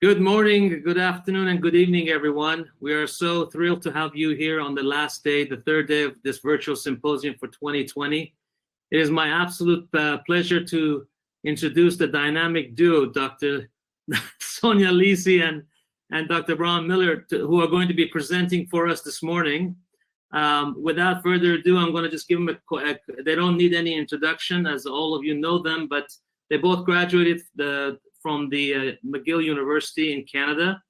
Good morning, good afternoon, and good evening, everyone. We are so thrilled to have you here on the last day, the third day of this virtual symposium for 2020. It is my absolute pleasure to introduce the dynamic duo, Dr. Sonia Lisi and Dr. Brian Miller, who are going to be presenting for us this morning. Without further ado, I'm going to just give them they don't need any introduction, as all of you know them, but they both graduated from the McGill University in Canada.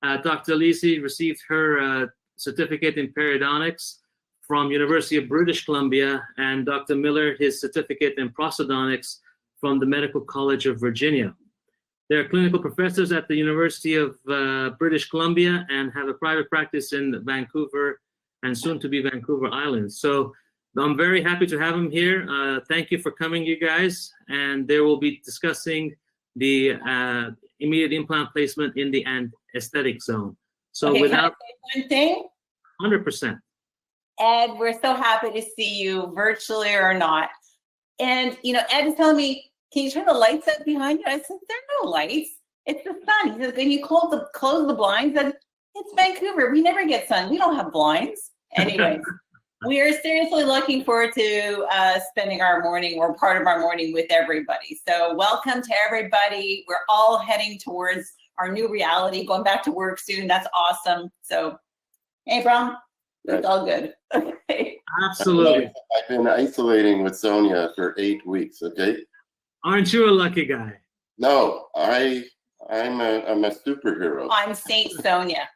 Dr. Lisi received her certificate in periodontics from University of British Columbia, and Dr. Miller his certificate in prosthodontics from the Medical College of Virginia. They're clinical professors at the University of British Columbia and have a private practice in Vancouver and soon to be Vancouver Island. So I'm very happy to have them here. Thank you for coming, you guys. And they will be discussing the immediate implant placement in the aesthetic zone. So okay, without can I say one thing? 100%. Ed, we're so happy to see you virtually or not. And Ed is telling me, can you turn the lights up behind you? I said, there are no lights. It's the sun. He says, can you close the blinds? And it's Vancouver. We never get sun. We don't have blinds. Anyways, we are seriously looking forward to spending our morning or part of our morning with everybody. So welcome to everybody. We're all heading towards our new reality, going back to work soon. That's awesome. So, hey, Brom, it's all good. Okay. Absolutely. I've been isolating with Sonia for 8 weeks, okay? Aren't you a lucky guy? No, I'm a superhero. I'm Saint Sonia.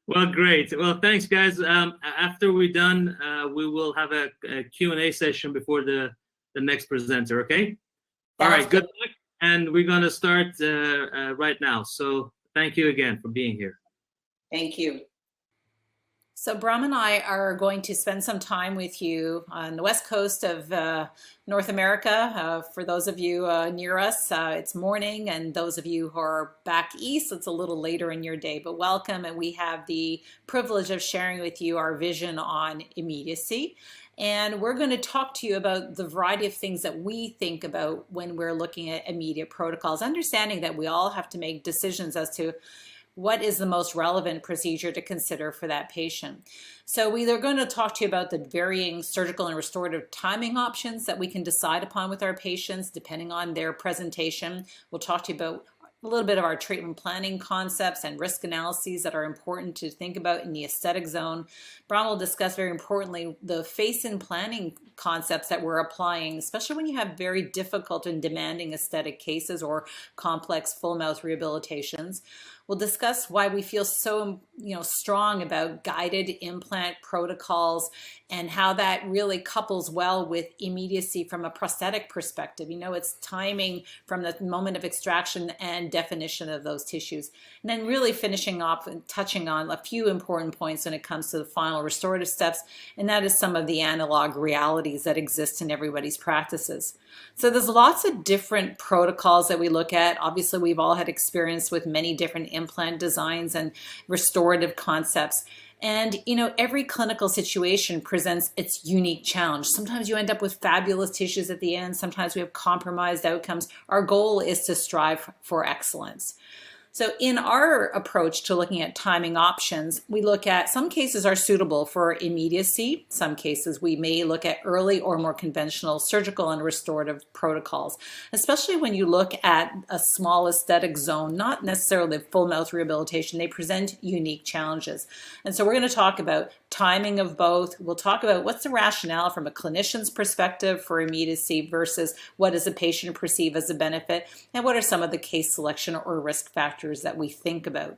Well, great. Well, thanks, guys. After we're done, we will have a Q&A session before the next presenter, okay? All right, good luck. And we're going to start right now. So thank you again for being here. Thank you. So Brahm and I are going to spend some time with you on the west coast of North America. For those of you near us, it's morning, and those of you who are back east, it's a little later in your day, but welcome. And we have the privilege of sharing with you our vision on immediacy. And we're going to talk to you about the variety of things that we think about when we're looking at immediate protocols, understanding that we all have to make decisions as to what is the most relevant procedure to consider for that patient. So we are going to talk to you about the varying surgical and restorative timing options that we can decide upon with our patients depending on their presentation. We'll talk to you about a little bit of our treatment planning concepts and risk analyses that are important to think about in the aesthetic zone. Brahm will discuss, very importantly, the face-in planning concepts that we're applying, especially when you have very difficult and demanding aesthetic cases or complex full mouth rehabilitations. We'll discuss why we feel so strong about guided implant protocols and how that really couples well with immediacy from a prosthetic perspective. It's timing from the moment of extraction and definition of those tissues. And then really finishing off and touching on a few important points when it comes to the final restorative steps, and that is some of the analog realities that exist in everybody's practices. So there's lots of different protocols that we look at. Obviously, we've all had experience with many different implant designs and restorative concepts. And, every clinical situation presents its unique challenge. Sometimes you end up with fabulous tissues at the end. Sometimes we have compromised outcomes. Our goal is to strive for excellence. So in our approach to looking at timing options, we look at some cases are suitable for immediacy. Some cases we may look at early or more conventional surgical and restorative protocols, especially when you look at a small aesthetic zone, not necessarily full mouth rehabilitation. They present unique challenges. And so we're going to talk about timing of both. We'll talk about what's the rationale from a clinician's perspective for immediacy versus what does a patient perceive as a benefit, and what are some of the case selection or risk factors that we think about.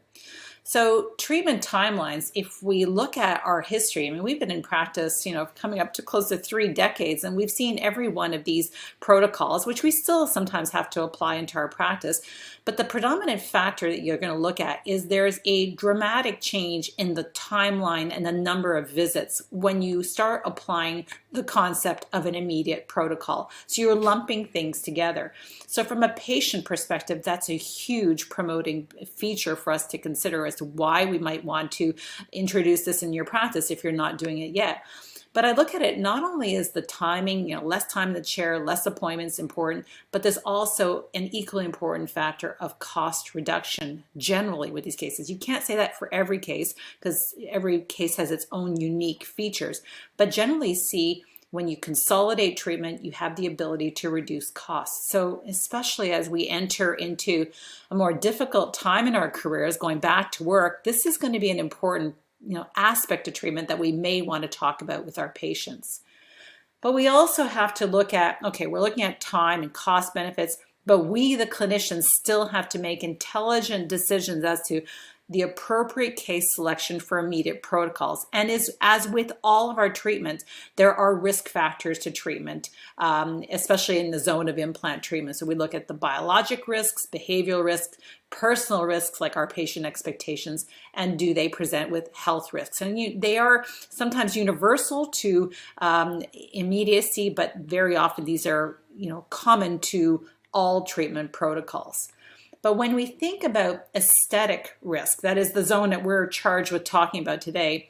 So treatment timelines, if we look at our history, we've been in practice, coming up to close to 3 decades, and we've seen every one of these protocols, which we still sometimes have to apply into our practice. But the predominant factor that you're going to look at is there's a dramatic change in the timeline and the number of visits when you start applying the concept of an immediate protocol. So you're lumping things together. So from a patient perspective, that's a huge promoting feature for us to consider as to why we might want to introduce this in your practice if you're not doing it yet. But I look at it not only as the timing, less time in the chair, less appointments important, but there's also an equally important factor of cost reduction generally with these cases. You can't say that for every case because every case has its own unique features, but generally see when you consolidate treatment, you have the ability to reduce costs. So especially as we enter into a more difficult time in our careers, going back to work, this is going to be an important aspect of treatment that we may want to talk about with our patients. But we also have to look at, okay, we're looking at time and cost benefits, but we, the clinicians, still have to make intelligent decisions as to the appropriate case selection for immediate protocols. And as with all of our treatment, there are risk factors to treatment, especially in the zone of implant treatment. So we look at the biologic risks, behavioral risks, personal risks like our patient expectations, and do they present with health risks. And they are sometimes universal to immediacy, but very often these are common to all treatment protocols. But when we think about aesthetic risk, that is the zone that we're charged with talking about today,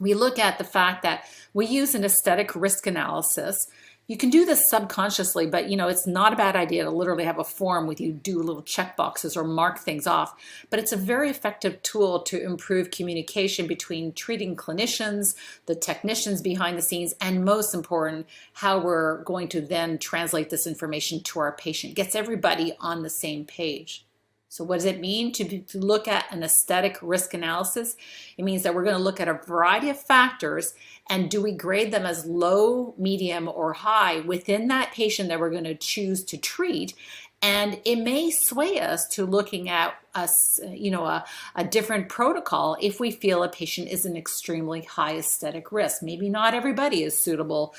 we look at the fact that we use an aesthetic risk analysis. You can do this subconsciously, but it's not a bad idea to literally have a form with you do little check boxes or mark things off. But it's a very effective tool to improve communication between treating clinicians, the technicians behind the scenes, and most important, how we're going to then translate this information to our patient. Gets everybody on the same page. So what does it mean to look at an aesthetic risk analysis? It means that we're going to look at a variety of factors, and do we grade them as low, medium, or high within that patient that we're going to choose to treat? And it may sway us to looking at a different protocol if we feel a patient is an extremely high aesthetic risk. Maybe not everybody is suitable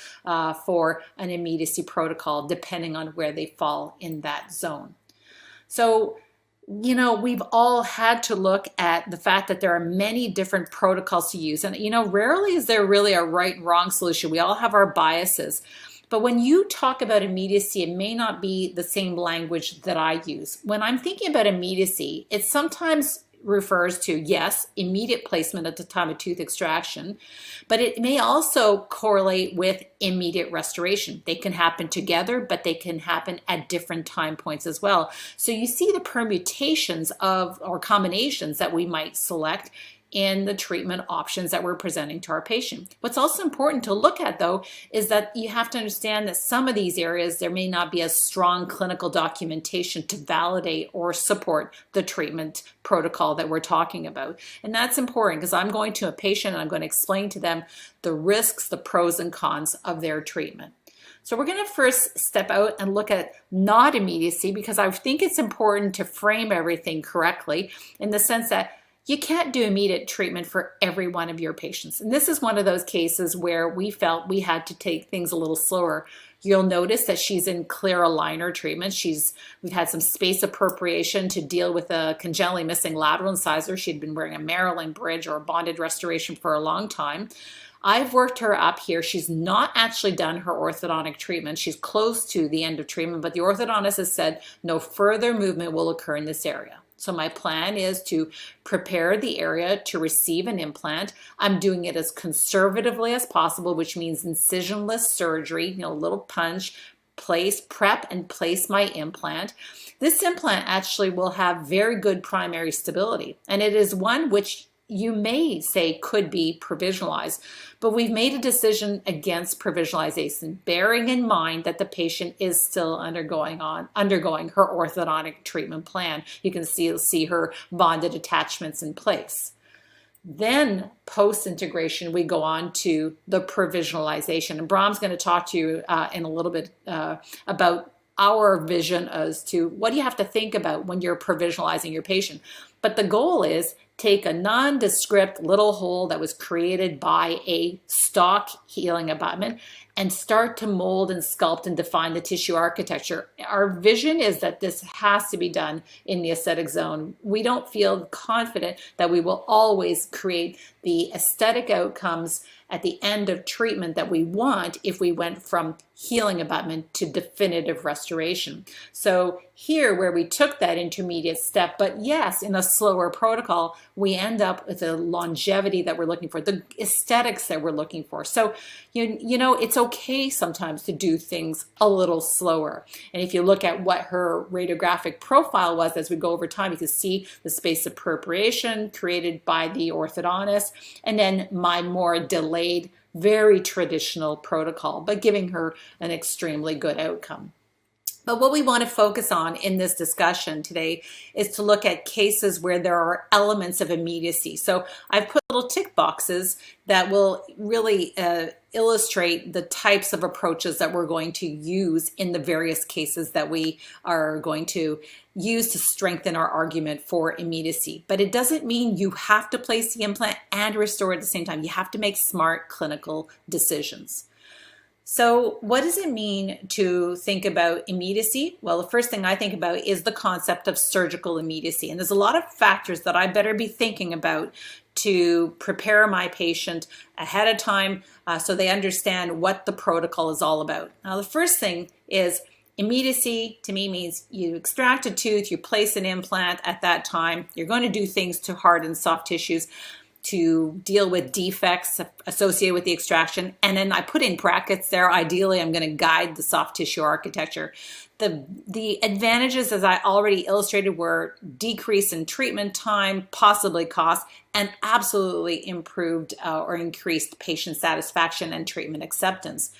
for an immediacy protocol, depending on where they fall in that zone. So we've all had to look at the fact that there are many different protocols to use. And, rarely is there really a right and wrong solution. We all have our biases. But when you talk about immediacy, it may not be the same language that I use. When I'm thinking about immediacy, it sometimes refers to, yes, immediate placement at the time of tooth extraction, but it may also correlate with immediate restoration. They can happen together, but they can happen at different time points as well. So you see the permutations of or combinations that we might select in the treatment options that we're presenting to our patient. What's also important to look at, though, is that you have to understand that some of these areas, there may not be a strong clinical documentation to validate or support the treatment protocol that we're talking about. And that's important because I'm going to a patient and I'm going to explain to them the risks, the pros and cons of their treatment. So we're going to first step out and look at not immediacy, because I think it's important to frame everything correctly in the sense that you can't do immediate treatment for every one of your patients. And this is one of those cases where we felt we had to take things a little slower. You'll notice that she's in clear aligner treatment. We've had some space appropriation to deal with a congenitally missing lateral incisor. She'd been wearing a Maryland bridge or a bonded restoration for a long time. I've worked her up here. She's not actually done her orthodontic treatment. She's close to the end of treatment, but the orthodontist has said no further movement will occur in this area. So my plan is to prepare the area to receive an implant. I'm doing it as conservatively as possible, which means incisionless surgery, little punch, prep and place my implant. This implant actually will have very good primary stability, and it is one which you may say could be provisionalized, but we've made a decision against provisionalization, bearing in mind that the patient is still undergoing her orthodontic treatment plan. You can see her bonded attachments in place. Then post-integration, we go on to the provisionalization. And Bram's going to talk to you in a little bit about our vision as to what do you have to think about when you're provisionalizing your patient. But the goal is take a nondescript little hole that was created by a stock healing abutment and start to mold and sculpt and define the tissue architecture. Our vision is that this has to be done in the aesthetic zone. We don't feel confident that we will always create the aesthetic outcomes at the end of treatment that we want if we went from healing abutment to definitive restoration. So here where we took that intermediate step, but yes, in a slower protocol, we end up with the longevity that we're looking for, the aesthetics that we're looking for. So, you know, it's okay sometimes to do things a little slower. And if you look at what her radiographic profile was as we go over time, you can see the space appropriation created by the orthodontist, and then my more delayed, very traditional protocol, but giving her an extremely good outcome. But what we want to focus on in this discussion today is to look at cases where there are elements of immediacy. So I've put little tick boxes that will really illustrate the types of approaches that we're going to use in the various cases that we are going to use to strengthen our argument for immediacy. But it doesn't mean you have to place the implant and restore at the same time. You have to make smart clinical decisions. So what does it mean to think about immediacy? Well, the first thing I think about is the concept of surgical immediacy. And there's a lot of factors that I better be thinking about to prepare my patient ahead of time so they understand what the protocol is all about. Now, the first thing is immediacy to me means you extract a tooth, you place an implant at that time. You're going to do things to hard and soft tissues to deal with defects associated with the extraction. And then I put in brackets there, ideally I'm going to guide the soft tissue architecture. The advantages, as I already illustrated, were decrease in treatment time, possibly cost, and absolutely improved or increased patient satisfaction and treatment acceptance.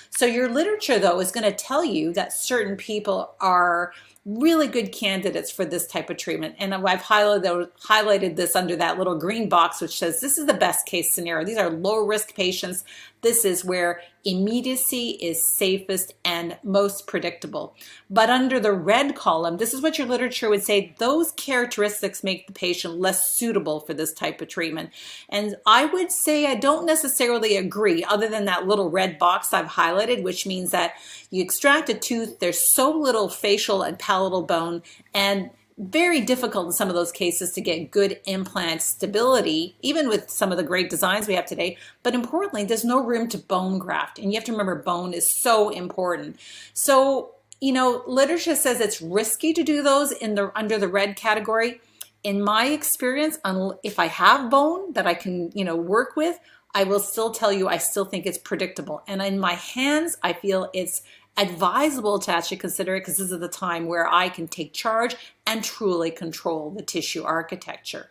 So your literature, though, is going to tell you that certain people are really good candidates for this type of treatment. And I've highlighted this under that little green box, which says this is the best case scenario. These are low risk patients. This is where immediacy is safest and most predictable. But under the red column, this is what your literature would say, those characteristics make the patient less suitable for this type of treatment. And I would say I don't necessarily agree, other than that little red box I've highlighted, which means that you extract a tooth, there's so little facial and palatal bone, and very difficult in some of those cases to get good implant stability, even with some of the great designs we have today. But importantly, there's no room to bone graft. And you have to remember, bone is so important. So, you know, literature says it's risky to do those under the red category. In my experience, if I have bone that I can, work with, I will still tell you I still think it's predictable. And in my hands, I feel it's advisable to actually consider it because this is the time where I can take charge and truly control the tissue architecture.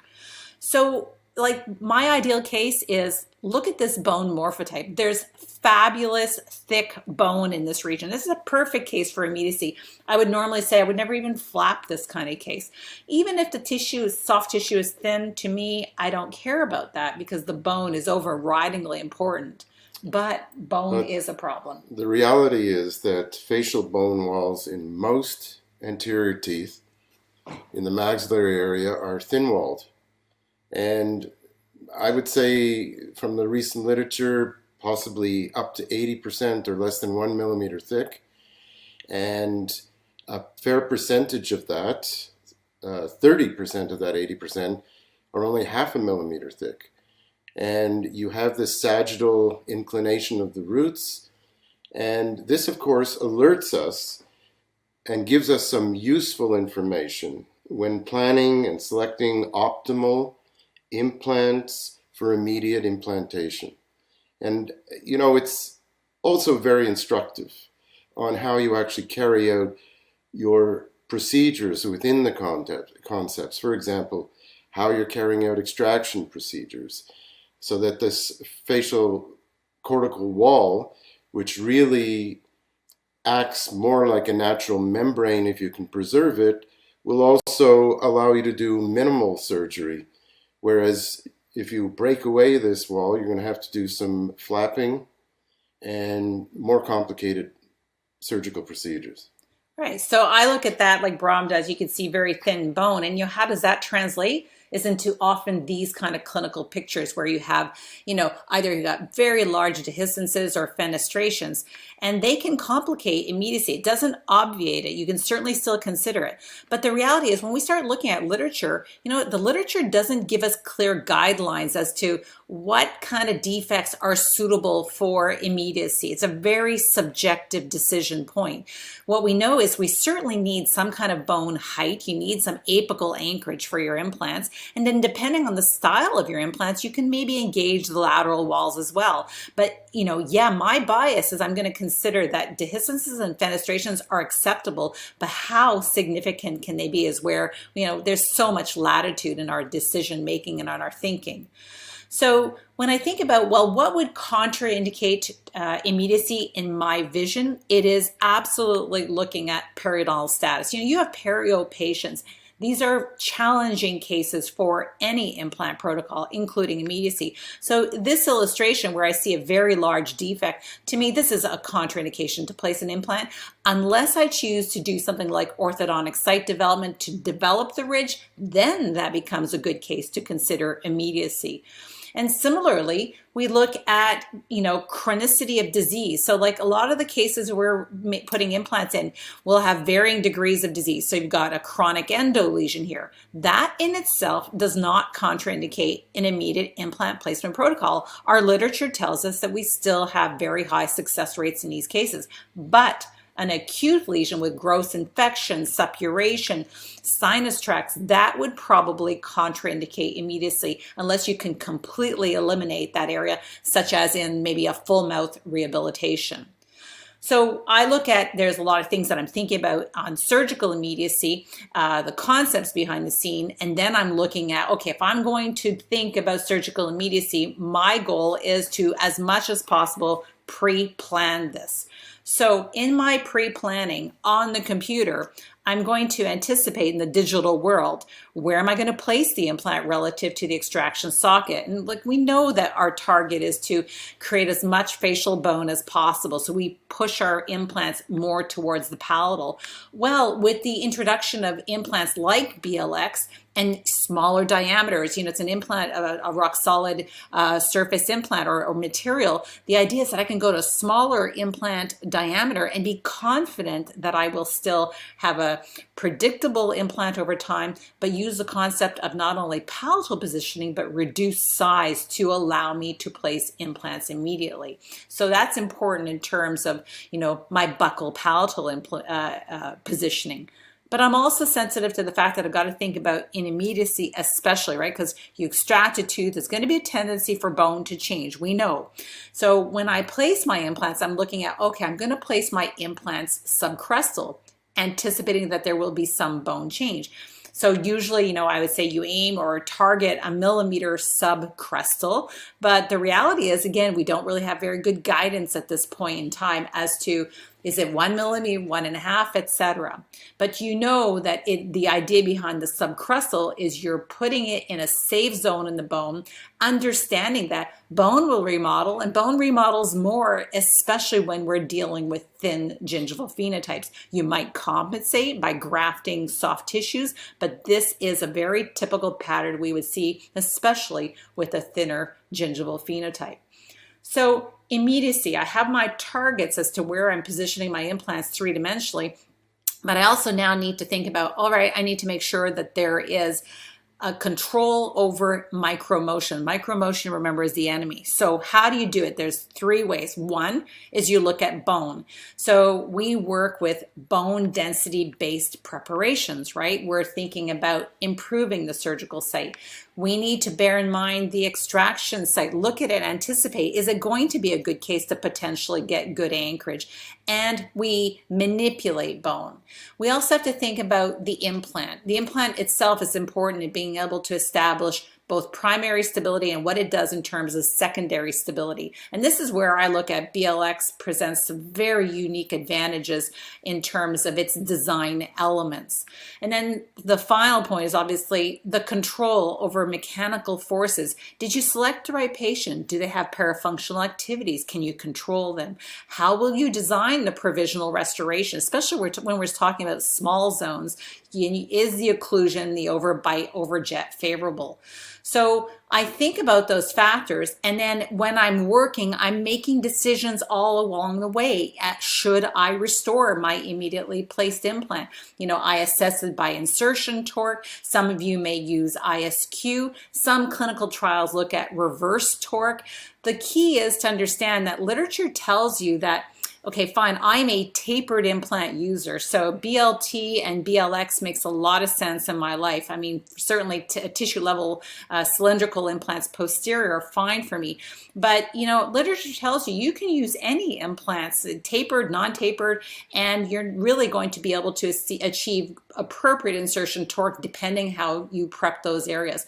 So, like, my ideal case is look at this bone morphotype. There's fabulous thick bone in this region. This is a perfect case for immediacy. I would normally say I would never even flap this kind of case. Even if the tissue, soft tissue is thin, to me, I don't care about that because the bone is overridingly important. But bone is a problem. The reality is that facial bone walls in most anterior teeth in the maxillary area are thin-walled. And I would say from the recent literature, possibly up to 80% or less than 1 millimeter thick. And a fair percentage of that, 30% of that 80%, are only 0.5 millimeter thick. And you have this sagittal inclination of the roots. And this, of course, alerts us and gives us some useful information when planning and selecting optimal implants for immediate implantation. And, it's also very instructive on how you actually carry out your procedures within the concepts. For example, how you're carrying out extraction procedures, so that this facial cortical wall, which really acts more like a natural membrane if you can preserve it, will also allow you to do minimal surgery. Whereas if you break away this wall, you're going to have to do some flapping and more complicated surgical procedures. Right. So I look at that like Brahm does. You can see very thin bone. And how does that translate is into often these kind of clinical pictures where you have, either you got very large dehiscences or fenestrations, and they can complicate immediacy. It doesn't obviate it. You can certainly still consider it. But the reality is when we start looking at literature, the literature doesn't give us clear guidelines as to what kind of defects are suitable for immediacy. It's a very subjective decision point. What we know is we certainly need some kind of bone height. You need some apical anchorage for your implants. And then depending on the style of your implants, you can maybe engage the lateral walls as well. But, my bias is I'm going to consider that dehiscences and fenestrations are acceptable, but how significant can they be is where, there's so much latitude in our decision making and on our thinking. So when I think about, what would contraindicate immediacy in my vision, it is absolutely looking at periodontal status. You have perio patients. These are challenging cases for any implant protocol, including immediacy. So this illustration where I see a very large defect, to me, this is a contraindication to place an implant unless I choose to do something like orthodontic site development to develop the ridge, then that becomes a good case to consider immediacy. And similarly, we look at, chronicity of disease. So like a lot of the cases we're putting implants in will have varying degrees of disease. So you've got a chronic endo lesion here. That in itself does not contraindicate an immediate implant placement protocol. Our literature tells us that we still have very high success rates in these cases. But an acute lesion with gross infection, suppuration, sinus tracts, that would probably contraindicate immediately unless you can completely eliminate that area, such as in maybe a full mouth rehabilitation. So I look at, there's a lot of things that I'm thinking about on surgical immediacy, the concepts behind the scene, and then I'm looking at, okay, if I'm going to think about surgical immediacy, my goal is to, as much as possible, pre-plan this. So in my pre-planning on the computer, I'm going to anticipate in the digital world, where am I going to place the implant relative to the extraction socket? And like we know that our target is to create as much facial bone as possible. So we push our implants more towards the palatal. Well, with the introduction of implants like BLX and smaller diameters, it's an implant, a rock solid surface implant or material. The idea is that I can go to a smaller implant diameter and be confident that I will still have a predictable implant over time, but use the concept of not only palatal positioning, but reduced size to allow me to place implants immediately. So that's important in terms of, my buccal palatal positioning. But I'm also sensitive to the fact that I've got to think about in immediacy especially, right? Because you extract a tooth, there's going to be a tendency for bone to change. We know. So when I place my implants, I'm looking at, okay, I'm going to place my implants subcrestal, anticipating that there will be some bone change. So usually, I would say you aim or target a millimeter subcrestal, but the reality is, again, we don't really have very good guidance at this point in time as to, is it 1 millimeter, 1.5, etc. But you know that the idea behind the subcrestal is you're putting it in a safe zone in the bone, understanding that bone will remodel, and bone remodels more, especially when we're dealing with thin gingival phenotypes. You might compensate by grafting soft tissues, but this is a very typical pattern we would see, especially with a thinner gingival phenotype. So immediacy, I have my targets as to where I'm positioning my implants three-dimensionally, but I also now need to think about, all right, I need to make sure that there is a control over micromotion. Micromotion, remember, is the enemy. So how do you do it? There's 3 ways. One is you look at bone. So we work with bone density based preparations, right? We're thinking about improving the surgical site. We need to bear in mind the extraction site. Look at it, anticipate, is it going to be a good case to potentially get good anchorage? And we manipulate bone. We also have to think about the implant. The implant itself is important in being able to establish both primary stability and what it does in terms of secondary stability. And this is where I look at BLX presents some very unique advantages in terms of its design elements. And then the final point is obviously the control over mechanical forces. Did you select the right patient? Do they have parafunctional activities? Can you control them? How will you design the provisional restoration, especially when we're talking about small zones? Is the occlusion, the overbite, overjet favorable? So I think about those factors, and then when I'm working, I'm making decisions all along the way. Should I restore my immediately placed implant? I assess it by insertion torque. Some of you may use ISQ. Some clinical trials look at reverse torque. The key is to understand that literature tells you that, okay, fine, I'm a tapered implant user, so BLT and BLX makes a lot of sense in my life. I mean, certainly tissue level cylindrical implants posterior are fine for me. But, literature tells you you can use any implants, tapered, non-tapered, and you're really going to be able to achieve appropriate insertion torque depending how you prep those areas.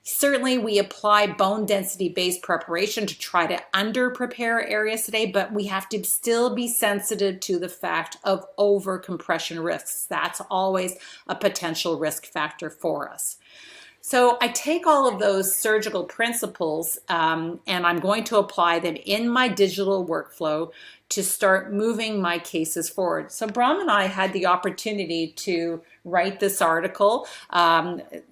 Certainly, we apply bone density-based preparation to try to under-prepare areas today, but we have to still be sensitive to the fact of over-compression risks. That's always a potential risk factor for us. So I take all of those surgical principles and I'm going to apply them in my digital workflow to start moving my cases forward. So Brahm and I had the opportunity to write this article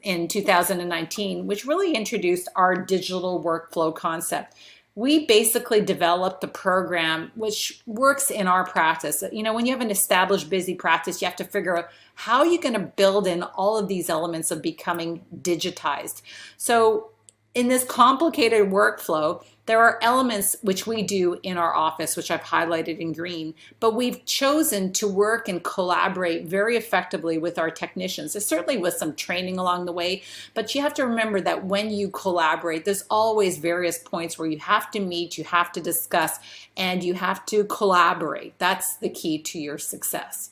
in 2019, which really introduced our digital workflow concept. We basically developed a program which works in our practice. When you have an established busy practice, you have to figure out how you're going to build in all of these elements of becoming digitized. So in this complicated workflow, there are elements which we do in our office, which I've highlighted in green, but we've chosen to work and collaborate very effectively with our technicians. There's certainly with some training along the way, but you have to remember that when you collaborate, there's always various points where you have to meet, you have to discuss, and you have to collaborate. That's the key to your success.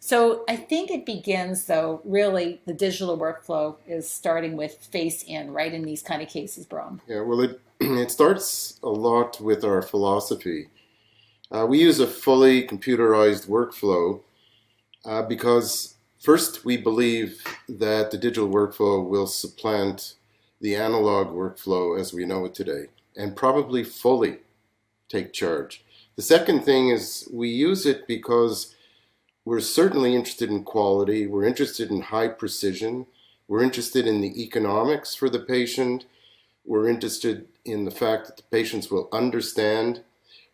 So I think it begins, though, really the digital workflow is starting with face in, right, in these kind of cases, Brahm. Yeah, well, it starts a lot with our philosophy. We use a fully computerized workflow because, first, we believe that the digital workflow will supplant the analog workflow as we know it today and probably fully take charge. The second thing is we use it because we're certainly interested in quality, we're interested in high precision, we're interested in the economics for the patient, we're interested in the fact that the patients will understand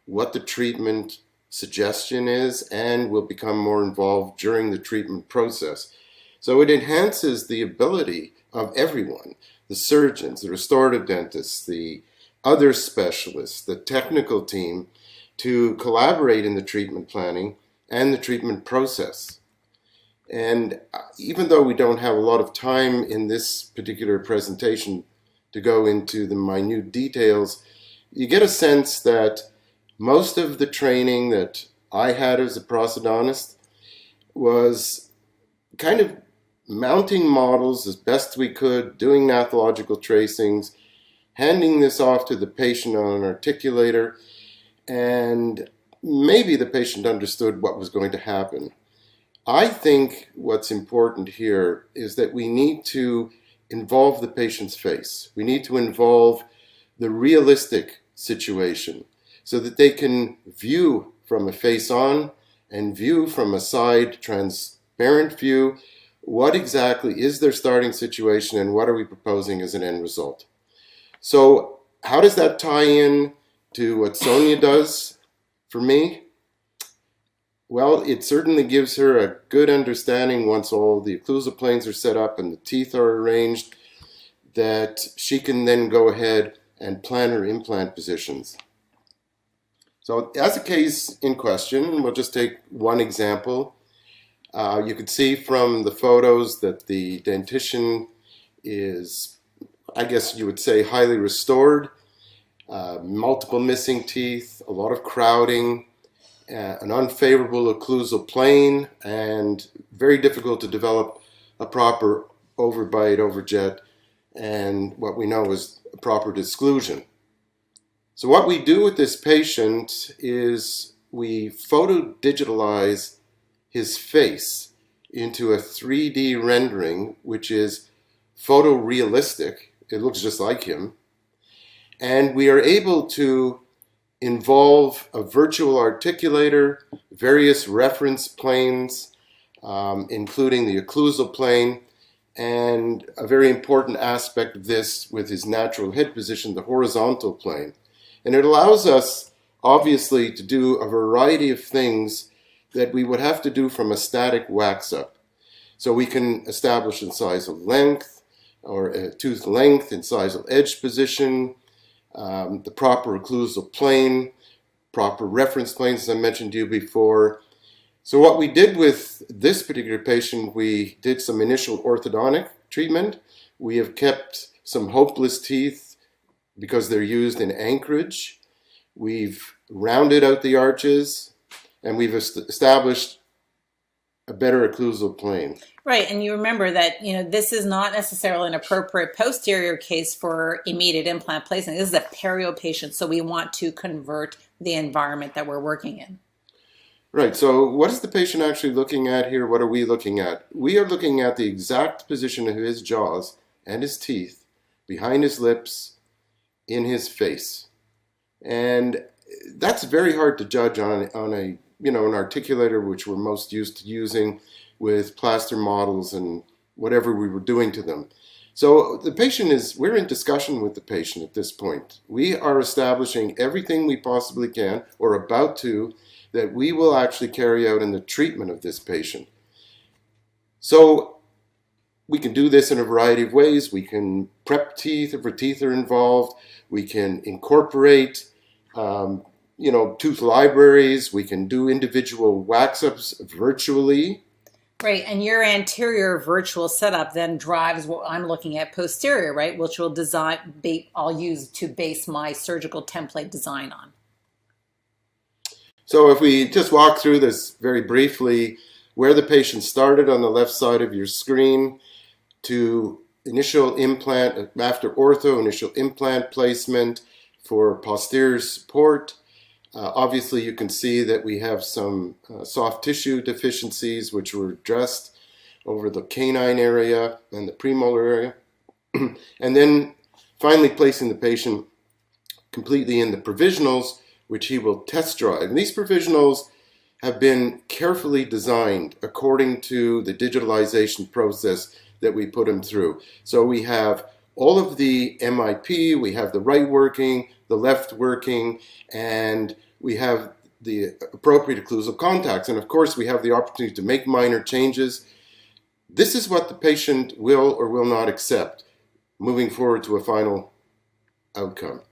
what the treatment suggestion is and will become more involved during the treatment process. So it enhances the ability of everyone, the surgeons, the restorative dentists, the other specialists, the technical team, to collaborate in the treatment planning and the treatment process. And even though we don't have a lot of time in this particular presentation to go into the minute details, you get a sense that most of the training that I had as a prosthodontist was kind of mounting models as best we could, doing nathological tracings, handing this off to the patient on an articulator, and maybe the patient understood what was going to happen. I think what's important here is that we need to involve the patient's face. We need to involve the realistic situation so that they can view from a face-on and view from a side transparent view what exactly is their starting situation and what are we proposing as an end result. So how does that tie in to what Sonia does for me? Well, it certainly gives her a good understanding once all the occlusal planes are set up and the teeth are arranged that she can then go ahead and plan her implant positions. So as a case in question, we'll just take one example. You could see from the photos that the dentition is, I guess you would say, highly restored. Multiple missing teeth, a lot of crowding, an unfavorable occlusal plane, and very difficult to develop a proper overbite, overjet, and what we know is a proper disclusion. So what we do with this patient is we photodigitalize his face into a 3D rendering, which is photorealistic. It looks just like him. And we are able to involve a virtual articulator, various reference planes, including the occlusal plane, and a very important aspect of this with his natural head position, the horizontal plane. And it allows us, obviously, to do a variety of things that we would have to do from a static wax-up. So we can establish incisal length, or tooth length, incisal edge position, the proper occlusal plane, proper reference planes, as I mentioned to you before. So what we did with this particular patient, we did some initial orthodontic treatment. We have kept some hopeless teeth because they're used in anchorage. We've rounded out the arches, and we've established a better occlusal plane. Right, and you remember that, you know, this is not necessarily an appropriate posterior case for immediate implant placement. This is a perio patient, so we want to convert the environment that we're working in. Right, so what is the patient actually looking at here? What are we looking at? We are looking at the exact position of his jaws and his teeth behind his lips in his face. And that's very hard to judge on a an articulator, which we're most used to using with plaster models and whatever we were doing to them. So the patient we're in discussion with the patient at this point. We are establishing everything we possibly can, or about to, that we will actually carry out in the treatment of this patient. So we can do this in a variety of ways. We can prep teeth if our teeth are involved. We can incorporate tooth libraries. We can do individual wax-ups virtually. Right, and your anterior virtual setup then drives what I'm looking at posterior, right, which will I'll use to base my surgical template design on. So if we just walk through this very briefly, where the patient started on the left side of your screen to initial implant, after ortho, initial implant placement for posterior support. Obviously, you can see that we have some soft tissue deficiencies which were addressed over the canine area and the premolar area. And then finally placing the patient completely in the provisionals, which he will test drive. And these provisionals have been carefully designed according to the digitalization process that we put him through. So we have all of the MIP, we have the right working, the left working, and we have the appropriate occlusal contacts. And of course, we have the opportunity to make minor changes. This is what the patient will or will not accept moving forward to a final outcome.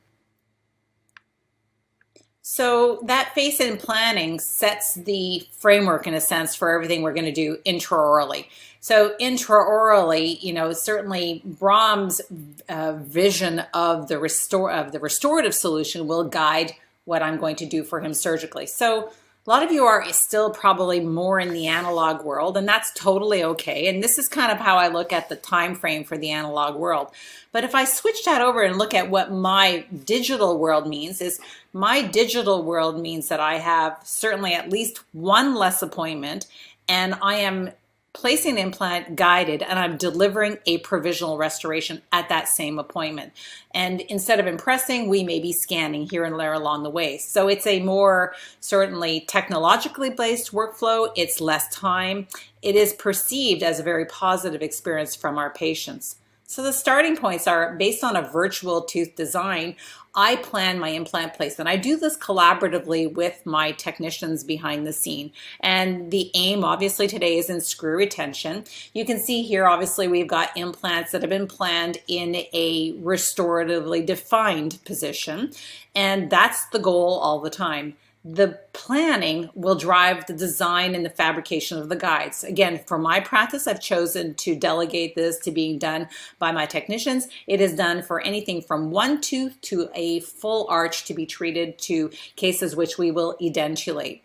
So that face-in planning sets the framework, in a sense, for everything we're going to do intraorally. So intraorally, certainly Brahm's vision of the restorative solution will guide what I'm going to do for him surgically. So a lot of you are still probably more in the analog world, and that's totally okay. And this is kind of how I look at the time frame for the analog world. But if I switch that over and look at what my digital world means, is my digital world means that I have certainly at least one less appointment, and I am placing an implant guided, and I'm delivering a provisional restoration at that same appointment. And instead of impressing, we may be scanning here and there along the way. So it's a more certainly technologically based workflow. It's less time. It is perceived as a very positive experience from our patients. So the starting points are based on a virtual tooth design. I plan my implant placement. I do this collaboratively with my technicians behind the scene. And the aim obviously today is in screw retention. You can see here, obviously, we've got implants that have been planned in a restoratively defined position. And that's the goal all the time. The planning will drive the design and the fabrication of the guides. Again, for my practice, I've chosen to delegate this to being done by my technicians. It is done for anything from one tooth to a full arch to be treated to cases which we will edentulate.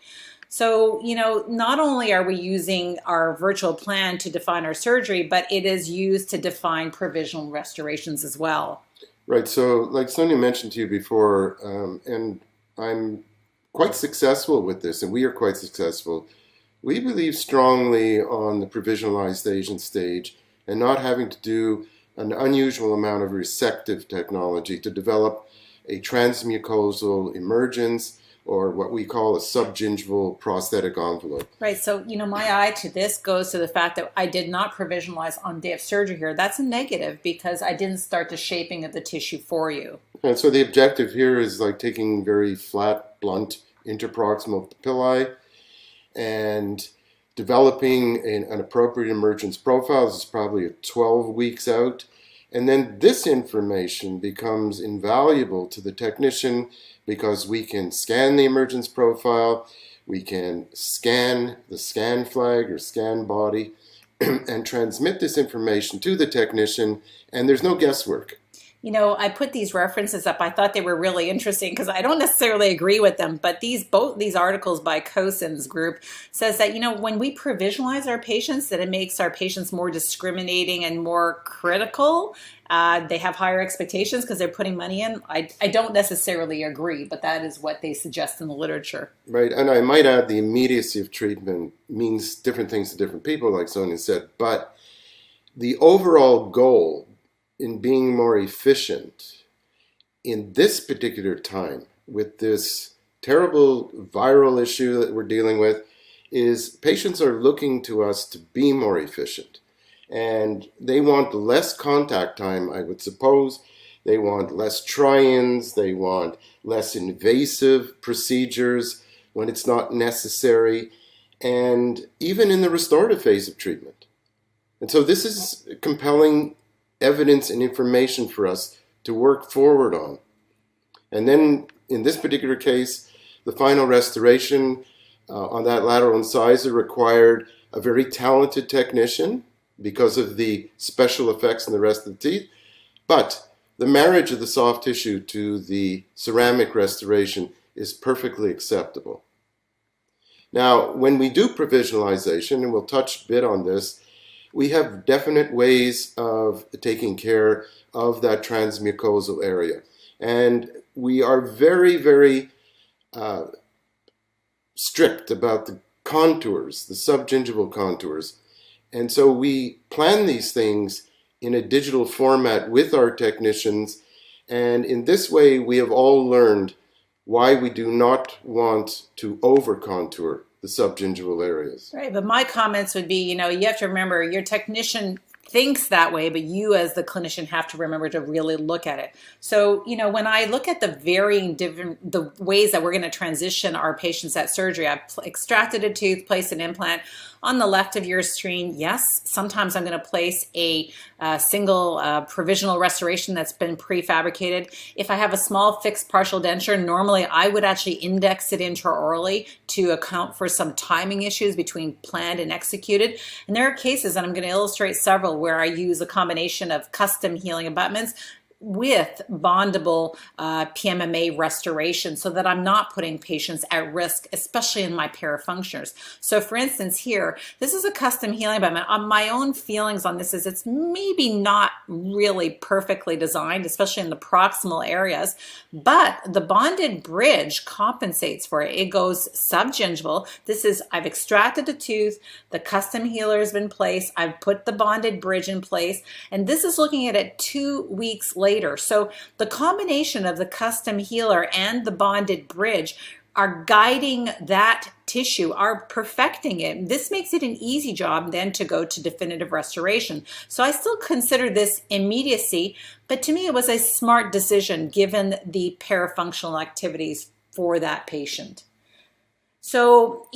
So, not only are we using our virtual plan to define our surgery, but it is used to define provisional restorations as well. Right. So, like Sonia mentioned to you before, and I'm quite successful with this, and we are quite successful. We believe strongly on the provisionalization stage and not having to do an unusual amount of resective technology to develop a transmucosal emergence, or what we call a subgingival prosthetic envelope. Right. So, my eye to this goes to the fact that I did not provisionalize on day of surgery here. That's a negative because I didn't start the shaping of the tissue for you. And so the objective here is like taking very flat, blunt interproximal papillae and developing an appropriate emergence profile. This is probably 12 weeks out. And then this information becomes invaluable to the technician because we can scan the emergence profile, we can scan the scan flag or scan body, and transmit this information to the technician, and there's no guesswork. I put these references up. I thought they were really interesting because I don't necessarily agree with them, but both these articles by Cosen's group says that, when we provisionalize our patients, that it makes our patients more discriminating and more critical. They have higher expectations because they're putting money in. I don't necessarily agree, but that is what they suggest in the literature. Right, and I might add the immediacy of treatment means different things to different people, like Sonia said, but the overall goal in being more efficient in this particular time with this terrible viral issue that we're dealing with is patients are looking to us to be more efficient. And they want less contact time, I would suppose. They want less try-ins. They want less invasive procedures when it's not necessary. And even in the restorative phase of treatment. And so this is compelling evidence and information for us to work forward on. And then in this particular case, the final restoration on that lateral incisor required a very talented technician because of the special effects in the rest of the teeth. But the marriage of the soft tissue to the ceramic restoration is perfectly acceptable. Now, when we do provisionalization, and we'll touch a bit on this, we have definite ways of taking care of that transmucosal area. And we are very, very strict about the contours, the subgingival contours. And so we plan these things in a digital format with our technicians. And in this way, we have all learned why we do not want to over-contour the subgingival areas. Right, but my comments would be, you have to remember your technician thinks that way, but you as the clinician have to remember to really look at it. So, when I look at the ways that we're going to transition our patients at surgery, I've extracted a tooth, placed an implant. On the left of your screen, yes, sometimes I'm going to place a single provisional restoration that's been prefabricated. If I have a small fixed partial denture, normally I would actually index it intraorally to account for some timing issues between planned and executed. And there are cases, and I'm going to illustrate several, where I use a combination of custom healing abutments with bondable PMMA restoration so that I'm not putting patients at risk, especially in my parafunctioners. So for instance here, this is a custom healing abutment. My own feelings on this is it's maybe not really perfectly designed, especially in the proximal areas, but the bonded bridge compensates for it. It goes subgingival. I've extracted the tooth, the custom healer has been placed, I've put the bonded bridge in place, and this is looking at it 2 weeks later. So the combination of the custom healer and the bonded bridge are guiding that tissue, are perfecting it. This makes it an easy job then to go to definitive restoration. So I still consider this immediacy, but to me it was a smart decision given the parafunctional activities for that patient. So,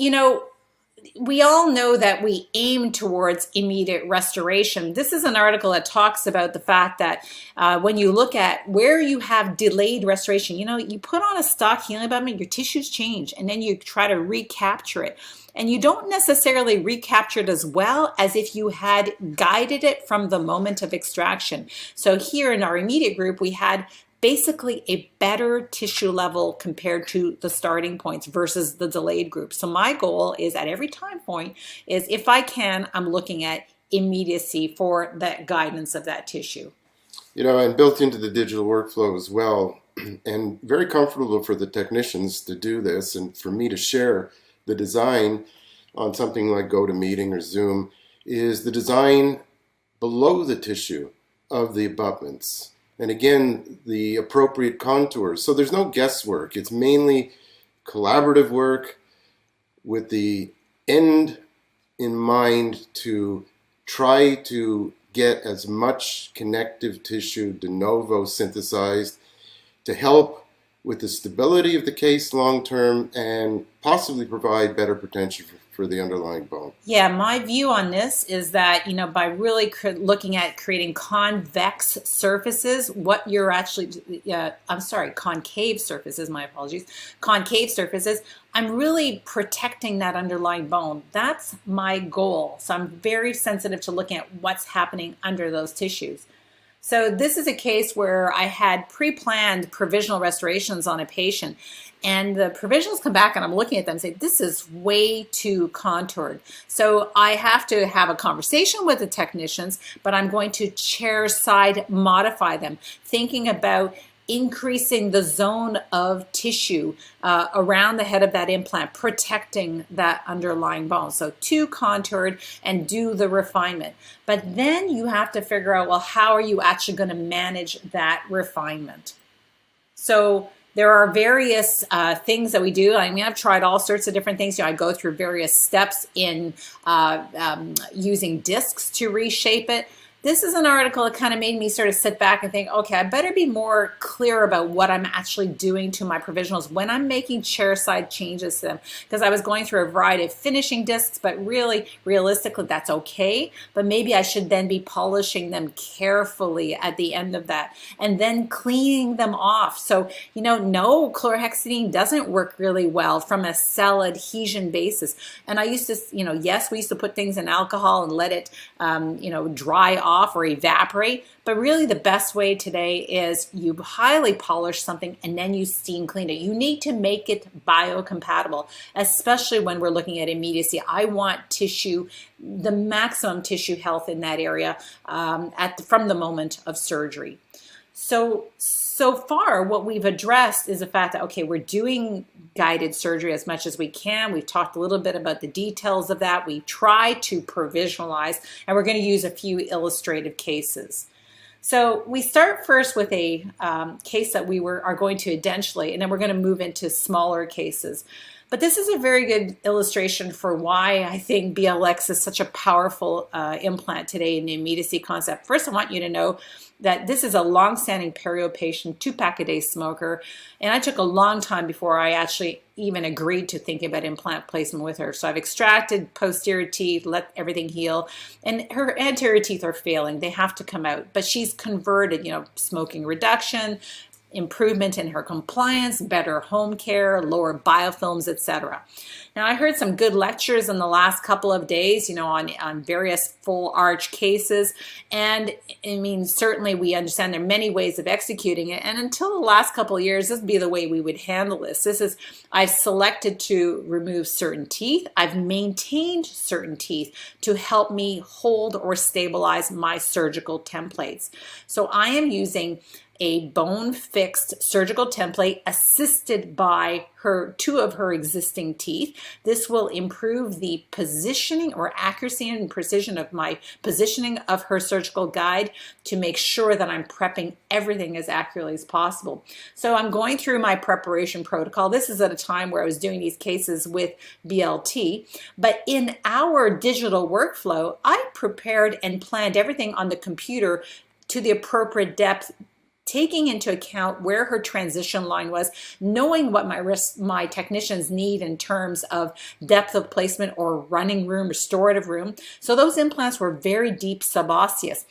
we all know that we aim towards immediate restoration. This is an article that talks about the fact that when you look at where you have delayed restoration, you put on a stock healing abutment, your tissues change, and then you try to recapture it. And you don't necessarily recapture it as well as if you had guided it from the moment of extraction. So here in our immediate group, we had basically a better tissue level compared to the starting points versus the delayed group. So my goal is at every time point is, if I can, I'm looking at immediacy for that guidance of that tissue. And built into the digital workflow as well, and very comfortable for the technicians to do this and for me to share the design on something like GoToMeeting or Zoom, is the design below the tissue of the abutments. And again, the appropriate contours. So there's no guesswork. It's mainly collaborative work with the end in mind to try to get as much connective tissue de novo synthesized to help with the stability of the case long term and possibly provide better protection for the underlying bone. Yeah, my view on this is that, by really looking at creating convex surfaces, what you're actually, concave surfaces, my apologies, concave surfaces, I'm really protecting that underlying bone. That's my goal. So I'm very sensitive to looking at what's happening under those tissues. So this is a case where I had pre-planned provisional restorations on a patient, and the provisionals come back and I'm looking at them and say, this is way too contoured. So I have to have a conversation with the technicians, but I'm going to chair side modify them, thinking about increasing the zone of tissue around the head of that implant, protecting that underlying bone. So too contoured, and do the refinement. But then you have to figure out, well, how are you actually going to manage that refinement? So there are various things that we do. I mean, I've tried all sorts of different things. I go through various steps in using discs to reshape it. This is an article that kind of made me sort of sit back and think, okay, I better be more clear about what I'm actually doing to my provisionals when I'm making chairside changes to them. Because I was going through a variety of finishing discs, but really, realistically, that's okay. But maybe I should then be polishing them carefully at the end of that and then cleaning them off. So, no, chlorhexidine doesn't work really well from a cell adhesion basis. And I used to, yes, we used to put things in alcohol and let it, dry off or evaporate, but really the best way today is you highly polish something and then you steam clean it. You need to make it biocompatible, especially when we're looking at immediacy. I want tissue, the maximum tissue health in that area from the moment of surgery. So far, what we've addressed is the fact that, okay, we're doing guided surgery as much as we can. We've talked a little bit about the details of that. We try to provisionalize, and we're going to use a few illustrative cases. So we start first with a case that we are going to edentulate, and then we're going to move into smaller cases. But this is a very good illustration for why I think BLX is such a powerful implant today in the immediacy concept. First, I want you to know that this is a long-standing perio patient, 2-pack-a-day smoker, and I took a long time before I actually even agreed to thinking about implant placement with her. So I've extracted posterior teeth, let everything heal, and her anterior teeth are failing. They have to come out, but she's converted, smoking reduction, improvement in her compliance, better home care, lower biofilms, etc. Now, I heard some good lectures in the last couple of days, on various full arch cases. And I mean, certainly we understand there are many ways of executing it. And until the last couple of years, this would be the way we would handle this. I've selected to remove certain teeth. I've maintained certain teeth to help me hold or stabilize my surgical templates. So I am using a bone-fixed surgical template assisted by two of her existing teeth. This will improve the positioning or accuracy and precision of my positioning of her surgical guide to make sure that I'm prepping everything as accurately as possible. So I'm going through my preparation protocol. This is at a time where I was doing these cases with BLT, but in our digital workflow, I prepared and planned everything on the computer to the appropriate depth, taking into account where her transition line was, knowing what my technicians need in terms of depth of placement or running room, restorative room. So those implants were very deep subosseous.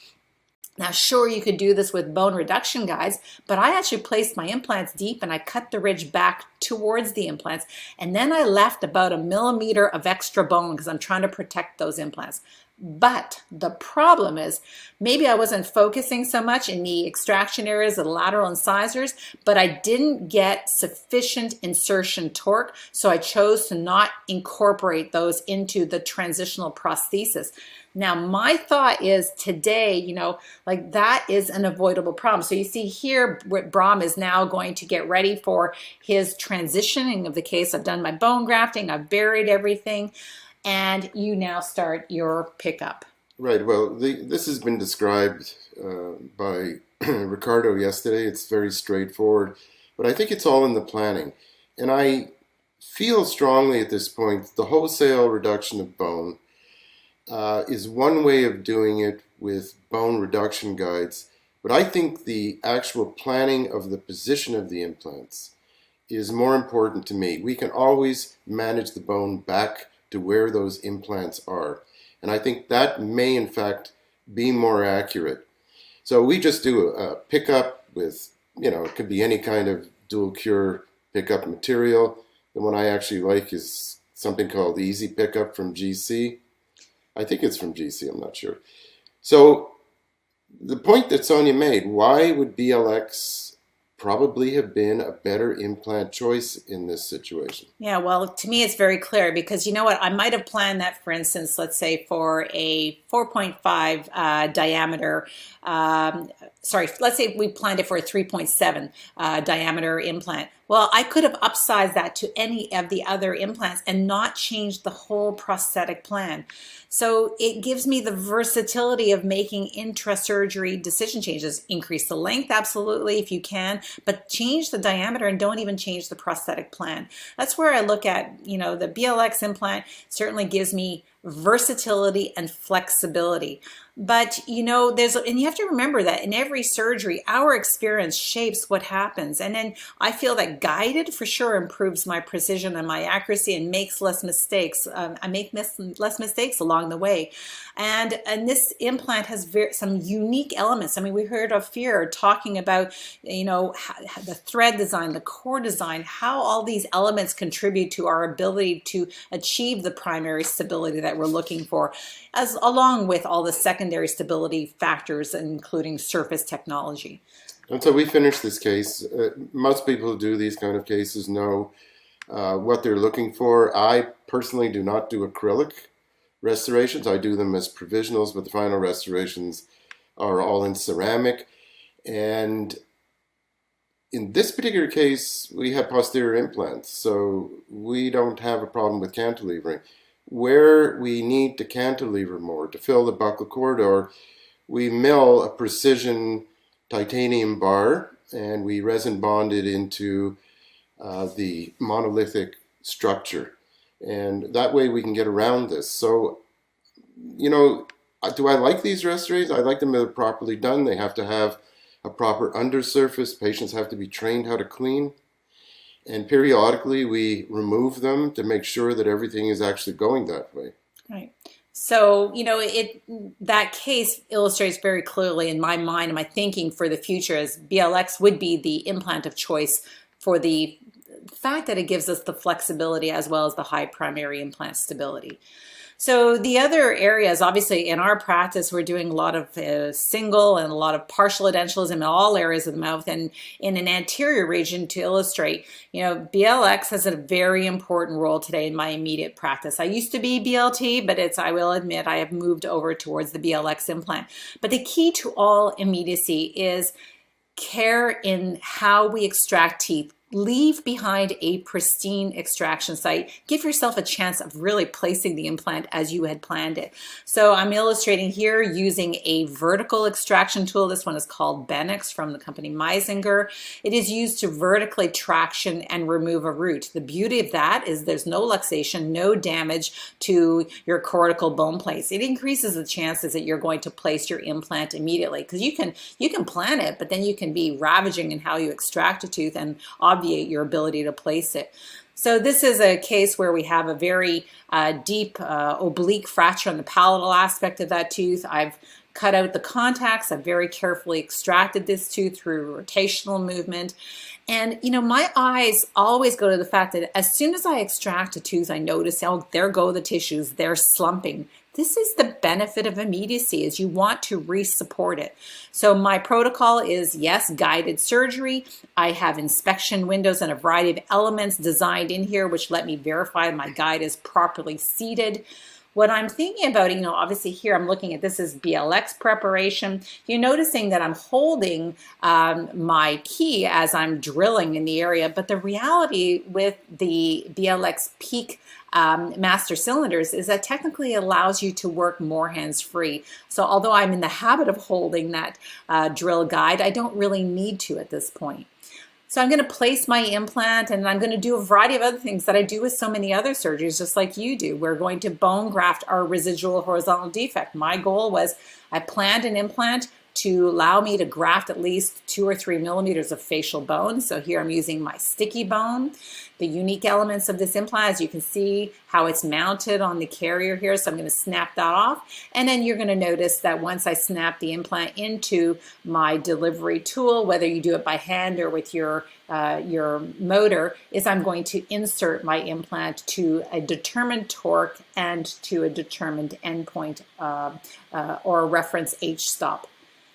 Now, sure, you could do this with bone reduction guides, but I actually placed my implants deep and I cut the ridge back towards the implants. And then I left about 1 millimeter of extra bone because I'm trying to protect those implants. But the problem is maybe I wasn't focusing so much in the extraction areas of the lateral incisors, but I didn't get sufficient insertion torque, so I chose to not incorporate those into the transitional prosthesis. Now, my thought is today, you know, like that is an avoidable problem. So you see here, Brahm is now going to get ready for his transitioning of the case. I've done my bone grafting, I've buried everything, and you now start your pickup. Right. Well, this has been described by Ricardo yesterday. It's very straightforward, but I think it's all in the planning. And I feel strongly at this point the wholesale reduction of bone is one way of doing it with bone reduction guides. But I think the actual planning of the position of the implants is more important to me. We can always manage the bone back to where those implants are. And I think that may in fact be more accurate. So we just do a pickup with, you know, it could be any kind of dual cure pickup material. The one I actually like is something called Easy Pickup from GC. I think it's from GC, I'm not sure. So the point that Sonia made, why would BLX probably have been a better implant choice in this situation? Yeah, well, to me, it's very clear because you know what? I might have planned that, for instance, let's say for a 4.5 diameter, let's say we planned it for a 3.7 diameter implant. Well, I could have upsized that to any of the other implants and not changed the whole prosthetic plan. So it gives me the versatility of making intra-surgery decision changes. Increase the length, absolutely, if you can, but change the diameter and don't even change the prosthetic plan. That's where I look at, you know, the BLX implant certainly gives me versatility and flexibility. But, you know, and you have to remember that in every surgery, our experience shapes what happens. And then I feel that guided for sure improves my precision and my accuracy and makes less mistakes. I make less mistakes along the way. And this implant has some unique elements. I mean, we heard of Fear talking about, you know, the thread design, the core design, how all these elements contribute to our ability to achieve the primary stability that we're looking for, as along with all the secondary stability factors, including surface technology. And so we finished this case. Most people who do these kind of cases know what they're looking for. I personally do not do acrylic restorations. I do them as provisionals, but the final restorations are all in ceramic. And in this particular case, we have posterior implants, so we don't have a problem with cantilevering. Where we need to cantilever more to fill the buccal corridor, we mill a precision titanium bar and we resin bond it into the monolithic structure. And that way we can get around this. So, you know, do I like these restorations? I like them if they're properly done. They have to have a proper undersurface. Patients have to be trained how to clean. And periodically we remove them to make sure that everything is actually going that way. Right. So, you know, that case illustrates very clearly in my mind and my thinking for the future as BLX would be the implant of choice for the fact that it gives us the flexibility as well as the high primary implant stability. So the other areas, obviously in our practice, we're doing a lot of single and a lot of partial edentulous in all areas of the mouth and in an anterior region to illustrate, you know, BLX has a very important role today in my immediate practice. I used to be BLT, but I will admit, I have moved over towards the BLX implant. But the key to all immediacy is care in how we extract teeth. Leave behind a pristine extraction site. Give yourself a chance of really placing the implant as you had planned it. So I'm illustrating here using a vertical extraction tool. This one is called Benix from the company Meisinger. It is used to vertically traction and remove a root. The beauty of that is there's no luxation, no damage to your cortical bone plates. It increases the chances that you're going to place your implant immediately because you can plan it, but then you can be ravaging in how you extract a tooth and obviate your ability to place it. So this is a case where we have a very deep oblique fracture on the palatal aspect of that tooth. I've cut out the contacts. I've very carefully extracted this tooth through rotational movement. And, you know, my eyes always go to the fact that as soon as I extract a tooth, I notice, oh, there go the tissues. They're slumping. This is the benefit of immediacy, is you want to re-support it. So my protocol is, yes, guided surgery. I have inspection windows and a variety of elements designed in here which let me verify my guide is properly seated. What I'm thinking about, obviously here I'm looking at this is BLX preparation. You're noticing that I'm holding my key as I'm drilling in the area, but the reality with the BLX peak master cylinders is that technically it allows you to work more hands-free. So although I'm in the habit of holding that drill guide, I don't really need to at this point. So I'm going to place my implant, and I'm going to do a variety of other things that I do with so many other surgeries, just like you do. We're going to bone graft our residual horizontal defect. My goal was I planned an implant to allow me to graft at least 2 or 3 millimeters of facial bone. So here I'm using my sticky bone. The unique elements of this implant, as you can see how it's mounted on the carrier here. So I'm going to snap that off. And then you're going to notice that once I snap the implant into my delivery tool, whether you do it by hand or with your motor, is I'm going to insert my implant to a determined torque and to a determined endpoint or a reference H-stop.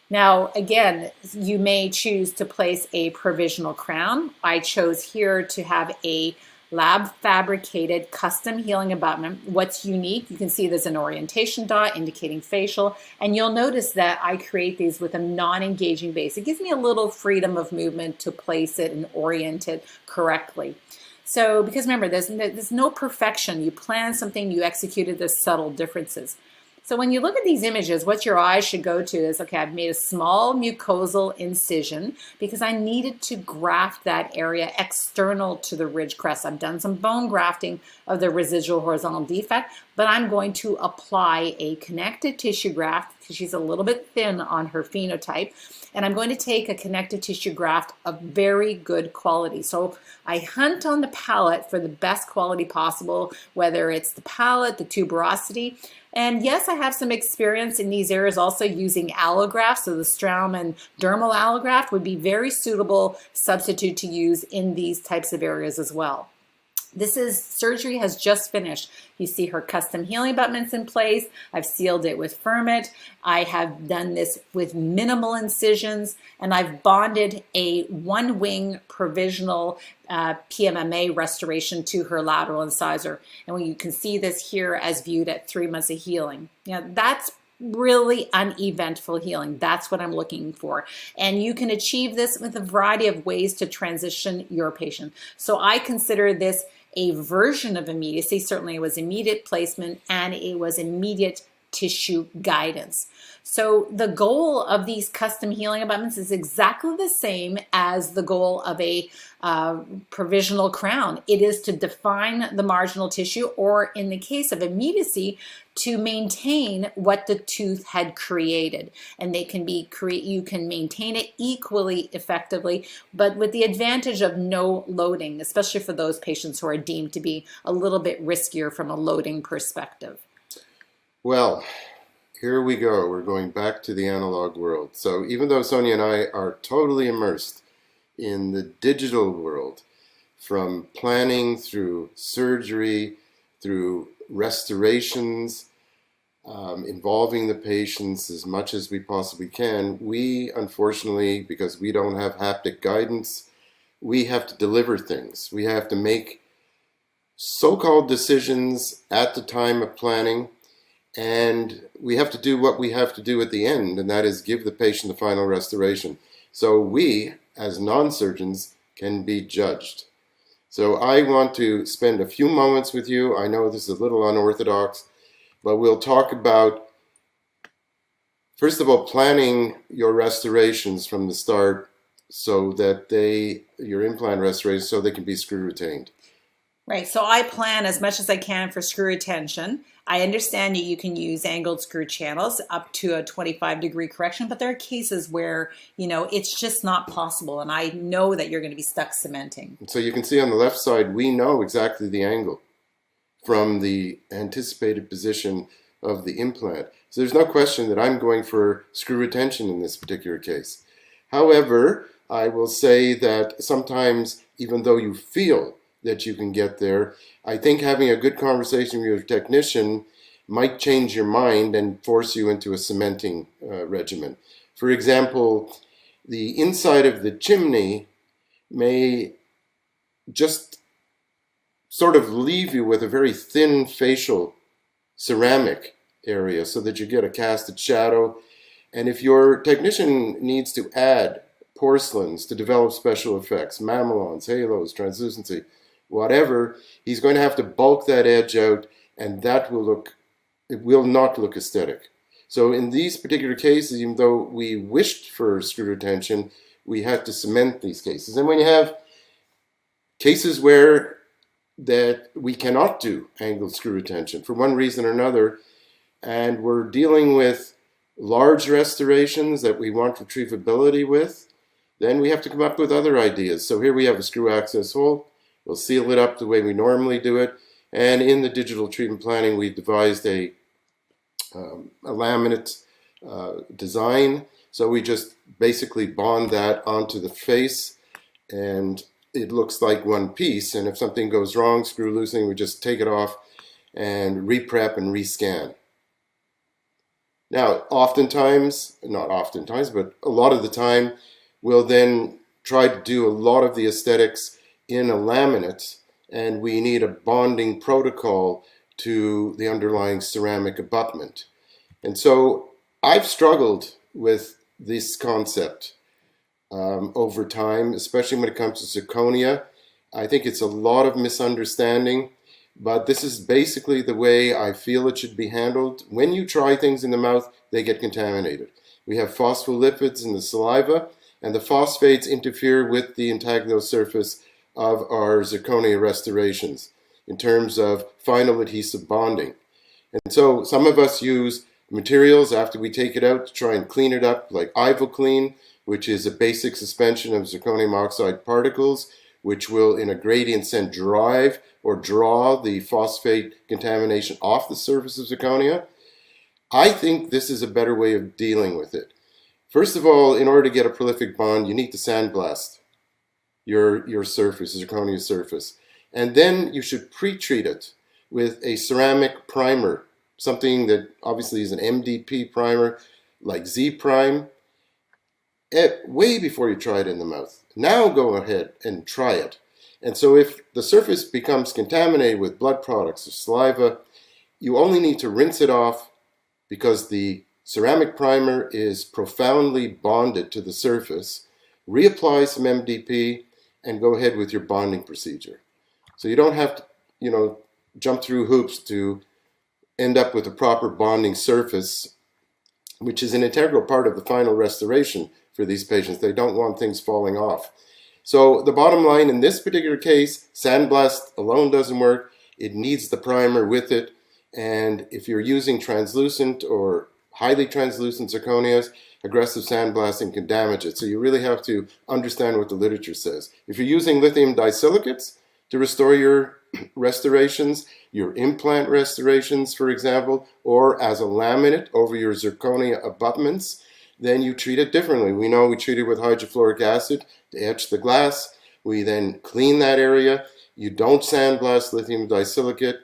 Now, again, you may choose to place a provisional crown. I chose here to have a lab fabricated custom healing abutment. What's unique, you can see there's an orientation dot indicating facial, and you'll notice that I create these with a non-engaging base. It gives me a little freedom of movement to place it and orient it correctly. So, because remember, there's no perfection. You plan something, you execute it, there's subtle differences. So when you look at these images, what your eyes should go to is, okay, I've made a small mucosal incision because I needed to graft that area external to the ridge crest. I've done some bone grafting of the residual horizontal defect, but I'm going to apply a connective tissue graft because she's a little bit thin on her phenotype. And I'm going to take a connective tissue graft of very good quality. So I hunt on the palate for the best quality possible, whether it's the palate, the tuberosity. And yes, I have some experience in these areas also using allograft. So the Straumann dermal allograft would be very suitable substitute to use in these types of areas as well. Surgery has just finished. You see her custom healing abutments in place. I've sealed it with Fermit. I have done this with minimal incisions, and I've bonded a one-wing provisional PMMA restoration to her lateral incisor. And when you can see this here as viewed at 3 months of healing. That's really uneventful healing. That's what I'm looking for. And you can achieve this with a variety of ways to transition your patient. So I consider this a version of immediacy. Certainly it was immediate placement and it was immediate tissue guidance. So the goal of these custom healing abutments is exactly the same as the goal of a provisional crown. It is to define the marginal tissue, or in the case of immediacy, to maintain what the tooth had created. And they can be you can maintain it equally effectively, but with the advantage of no loading, especially for those patients who are deemed to be a little bit riskier from a loading perspective. Well, here we go. We're going back to the analog world. So even though Sonia and I are totally immersed in the digital world, from planning through surgery, through restorations, involving the patients as much as we possibly can, we unfortunately, because we don't have haptic guidance, we have to deliver things. We have to make so-called decisions at the time of planning, and we have to do what we have to do at the end, and that is give the patient the final restoration. So we, as non-surgeons, can be judged. So I want to spend a few moments with you. I know this is a little unorthodox, but we'll talk about, first of all, planning your restorations from the start so that your implant restorations, so they can be screw retained. Right, so I plan as much as I can for screw retention. I understand that you can use angled screw channels up to a 25-degree correction, but there are cases where, it's just not possible, and I know that you're going to be stuck cementing. So you can see on the left side, we know exactly the angle from the anticipated position of the implant. So there's no question that I'm going for screw retention in this particular case. However, I will say that sometimes, even though you feel that you can get there, I think having a good conversation with your technician might change your mind and force you into a cementing regimen. For example, the inside of the chimney may just sort of leave you with a very thin facial ceramic area so that you get a casted shadow. And if your technician needs to add porcelains to develop special effects, mamelons, halos, translucency, whatever, he's going to have to bulk that edge out, and that it will not look aesthetic. So in these particular cases, even though we wished for screw retention, we had to cement these cases. And when you have cases where that we cannot do angled screw retention for one reason or another, and we're dealing with large restorations that we want retrievability with, then we have to come up with other ideas. So here we have a screw access hole. We'll seal it up the way we normally do it. And in the digital treatment planning, we devised a laminate design. So we just basically bond that onto the face, and it looks like one piece. And if something goes wrong, screw loosening, we just take it off and re-prep and rescan. Now, oftentimes, not oftentimes, but a lot of the time, we'll then try to do a lot of the aesthetics in a laminate, and we need a bonding protocol to the underlying ceramic abutment. And so I've struggled with this concept over time, especially when it comes to zirconia. I think it's a lot of misunderstanding, but this is basically the way I feel it should be handled. When you try things in the mouth, they get contaminated. We have phospholipids in the saliva, and the phosphates interfere with the intaglio surface of our zirconia restorations in terms of final adhesive bonding. And so some of us use materials after we take it out to try and clean it up, like Ivoclean, which is a basic suspension of zirconium oxide particles, which will, in a gradient sense, drive or draw the phosphate contamination off the surface of zirconia. I think this is a better way of dealing with it. First of all, in order to get a prolific bond, you need to sandblast your surface, zirconia surface. And then you should pre-treat it with a ceramic primer, something that obviously is an MDP primer, like Z Prime, way before you try it in the mouth. Now go ahead and try it. And so if the surface becomes contaminated with blood products or saliva, you only need to rinse it off, because the ceramic primer is profoundly bonded to the surface. Reapply some MDP and go ahead with your bonding procedure. So you don't have to, jump through hoops to end up with a proper bonding surface, which is an integral part of the final restoration for these patients. They don't want things falling off. So the bottom line in this particular case, sandblast alone doesn't work. It needs the primer with it. And if you're using translucent or highly translucent zirconias, aggressive sandblasting can damage it. So you really have to understand what the literature says. If you're using lithium disilicates to restore your restorations, your implant restorations, for example, or as a laminate over your zirconia abutments, then you treat it differently. We know we treat it with hydrofluoric acid to etch the glass. We then clean that area. You don't sandblast lithium disilicate.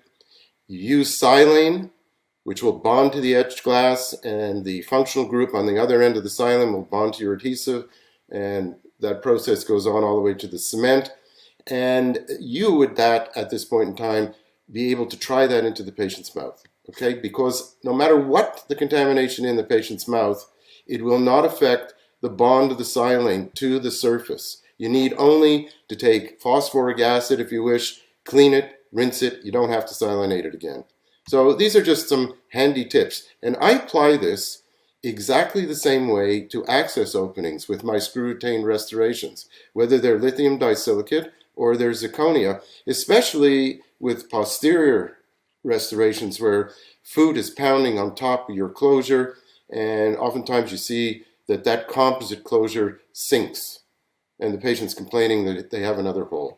You use silane, which will bond to the etched glass, and the functional group on the other end of the silane will bond to your adhesive, and that process goes on all the way to the cement. And you would at this point in time, be able to try that into the patient's mouth, okay? Because no matter what the contamination in the patient's mouth, it will not affect the bond of the silane to the surface. You need only to take phosphoric acid, if you wish, clean it, rinse it. You don't have to silanate it again. So these are just some handy tips. And I apply this exactly the same way to access openings with my screw retained restorations, whether they're lithium disilicate or they're zirconia, especially with posterior restorations where food is pounding on top of your closure, and oftentimes you see that composite closure sinks and the patient's complaining that they have another hole.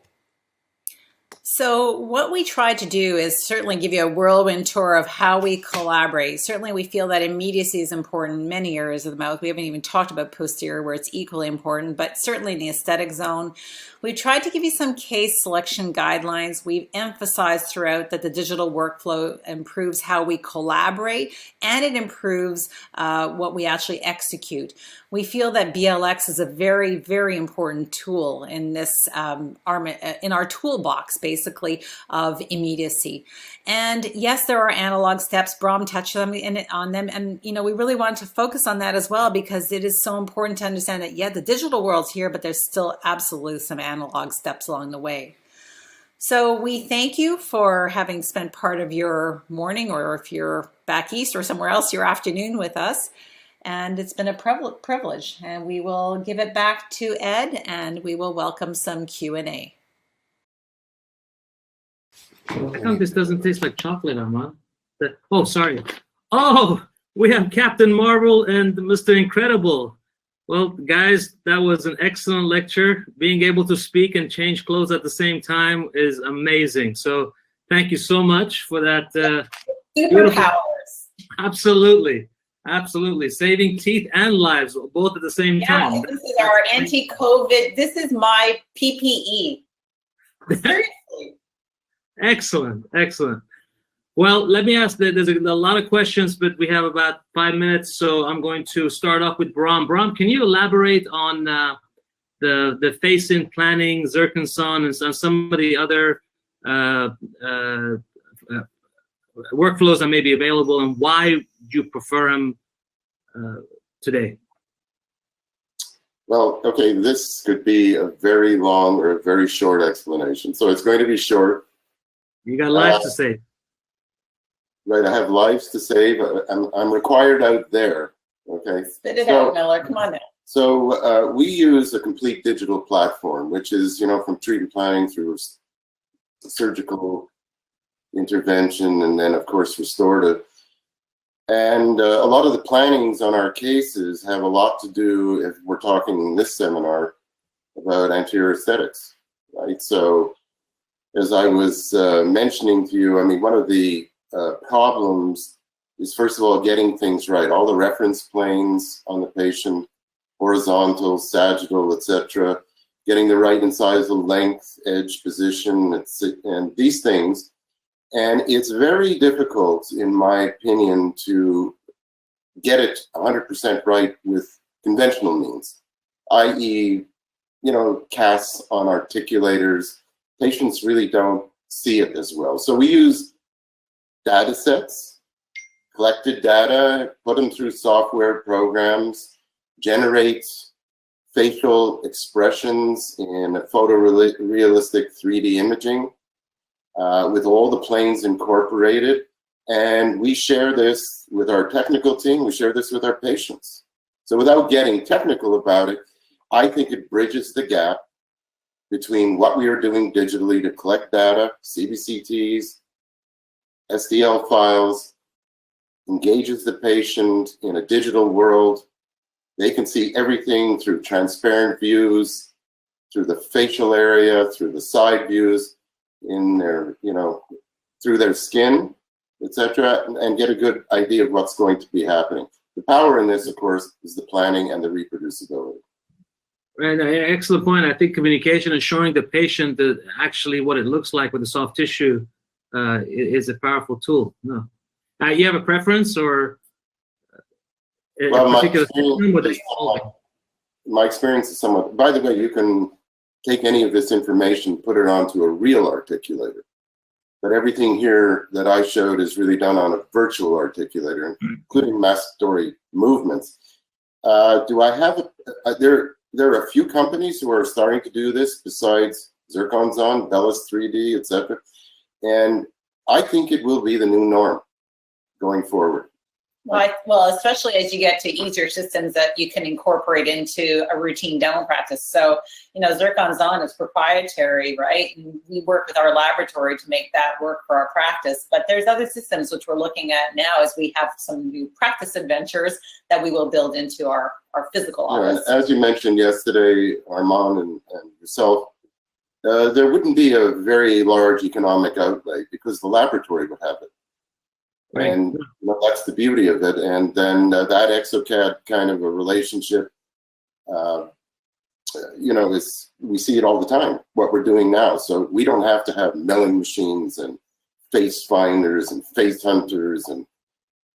So what we try to do is certainly give you a whirlwind tour of how we collaborate. Certainly we feel that immediacy is important in many areas of the mouth. We haven't even talked about posterior where it's equally important, but certainly in the aesthetic zone. We tried to give you some case selection guidelines. We've emphasized throughout that the digital workflow improves how we collaborate and it improves what we actually execute. We feel that BLX is a very, very important tool in this in our toolbox, basically, of immediacy. And yes, there are analog steps. Brahm touched on them, and we really want to focus on that as well because it is so important to understand that the digital world's here, but there's still absolutely some analog steps along the way. So we thank you for having spent part of your morning, or if you're back east or somewhere else, your afternoon with us. And it's been a privilege. And we will give it back to Ed, and we will welcome some Q&A. How come this doesn't taste like chocolate, Armand? Oh, sorry. Oh, we have Captain Marvel and Mr. Incredible. Well, guys, that was an excellent lecture. Being able to speak and change clothes at the same time is amazing. So thank you so much for that. Superpowers. Absolutely. Absolutely. Saving teeth and lives, both at the same time. This is our anti-COVID. This is my PPE. Seriously. Excellent. Excellent. Well, let me ask, there's a lot of questions, but we have about 5 minutes. So I'm going to start off with Brahm. Brahm, can you elaborate on the face-in planning, Zirconson, and some of the other workflows that may be available, and why you prefer them today? Well, okay, this could be a very long or a very short explanation. So it's going to be short. You got lives to save. Right, I have lives to save. I'm required out there. Okay. Spit it out, Miller. Come on now. So we use a complete digital platform, which is, from treatment planning through surgical intervention, and then of course restorative. And a lot of the plannings on our cases have a lot to do, if we're talking in this seminar, about anterior aesthetics, right? So as I was mentioning to you, one of the problems is, first of all, getting things right. All the reference planes on the patient, horizontal, sagittal, etc., getting the right incisal length, edge position, and these things. And it's very difficult, in my opinion, to get it 100% right with conventional means, i.e., casts on articulators. Patients really don't see it as well. So we use data sets, collected data, put them through software programs, generate facial expressions in a photorealistic 3D imaging with all the planes incorporated. And we share this with our technical team, we share this with our patients. So without getting technical about it, I think it bridges the gap between what we are doing digitally to collect data, CBCTs, SDL files, engages the patient in a digital world. They can see everything through transparent views, through the facial area, through the side views, in their, through their skin, etc., and get a good idea of what's going to be happening. The power in this, of course, is the planning and the reproducibility. Right, excellent point. I think communication and showing the patient that actually what it looks like with the soft tissue is a powerful tool. No, you have a preference or a particular system? My experience is somewhat. By the way, you can take any of this information, put it onto a real articulator. But everything here that I showed is really done on a virtual articulator, including masturbatory movements. Do I have there are a few companies who are starting to do this besides Zirconzon, Bellis 3D, etc. And I think it will be the new norm going forward. Well, especially as you get to easier systems that you can incorporate into a routine dental practice. So, Zirconzon is proprietary, right? And we work with our laboratory to make that work for our practice. But there's other systems which we're looking at now as we have some new practice adventures that we will build into our physical office. As you mentioned yesterday, Armand and yourself, there wouldn't be a very large economic outlay because the laboratory would have it. Right. And that's the beauty of it. And then that exocad kind of a relationship, we see it all the time, what we're doing now. So we don't have to have milling machines and face finders and face hunters and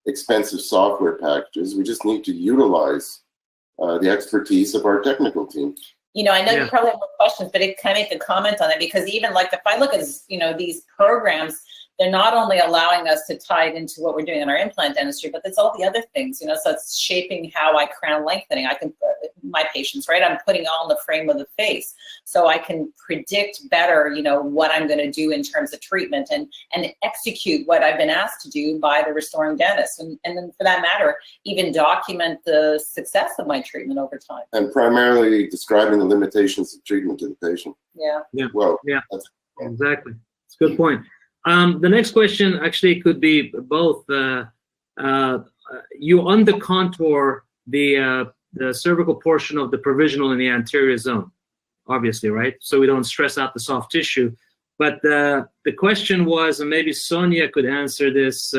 expensive software packages. We just need to utilize the expertise of our technical team. I know you probably have more questions, but can I make a comment on it? Because even like if I look at, these programs, they're not only allowing us to tie it into what we're doing in our implant dentistry, but it's all the other things, so it's shaping how I crown lengthening. I can, my patients, right? I'm putting all in the frame of the face. So I can predict better, what I'm going to do in terms of treatment and execute what I've been asked to do by the restoring dentist. And then for that matter, even document the success of my treatment over time. And primarily describing the limitations of treatment to the patient. Yeah. Yeah. Well, yeah, exactly. It's a good point. The next question actually could be both. You under contour the cervical portion of the provisional in the anterior zone, obviously, right? So we don't stress out the soft tissue. But the question was, and maybe Sonia could answer this,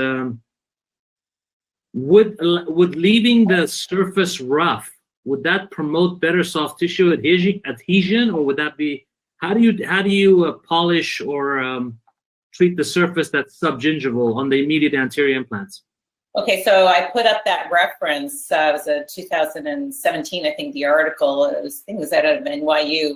would leaving the surface rough, would that promote better soft tissue adhesion, or would that be, how do you polish or treat the surface that's subgingival on the immediate anterior implants? Okay, so I put up that reference. It was a 2017, I think, the article. I think it was out of NYU.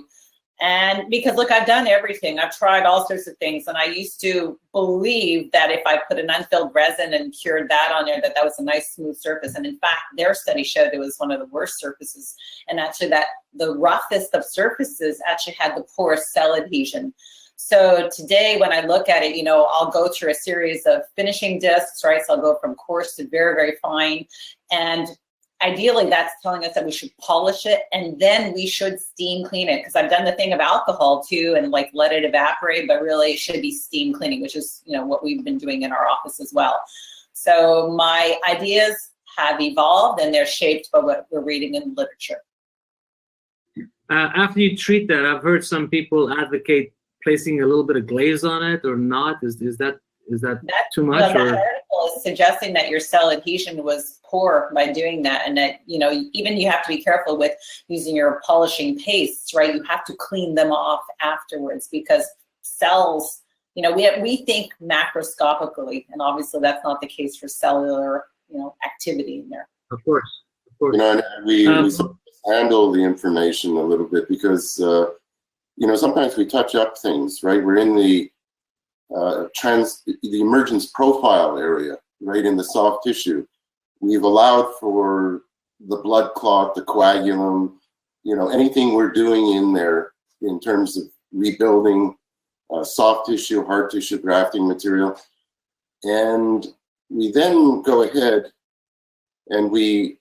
And because, look, I've done everything. I've tried all sorts of things. And I used to believe that if I put an unfilled resin and cured that on there, that was a nice, smooth surface. And in fact, their study showed it was one of the worst surfaces. And actually that the roughest of surfaces actually had the poorest cell adhesion. So today, when I look at it, I'll go through a series of finishing discs, right? So I'll go from coarse to very, very fine. And ideally, that's telling us that we should polish it and then we should steam clean it. Because I've done the thing of alcohol too and like let it evaporate, but really it should be steam cleaning, which is, what we've been doing in our office as well. So my ideas have evolved and they're shaped by what we're reading in literature. After you treat that, I've heard some people advocate placing a little bit of glaze on it or not. Is that too much? That article is suggesting that your cell adhesion was poor by doing that, and that even you have to be careful with using your polishing pastes, right? You have to clean them off afterwards because cells, we think macroscopically, and obviously that's not the case for cellular, activity in there. Of course. And we handle the information a little bit because sometimes we touch up things, right? We're in the emergence profile area, right, in the soft tissue. We've allowed for the blood clot, the coagulum, anything we're doing in there in terms of rebuilding soft tissue, hard tissue, grafting material. And we then go ahead and we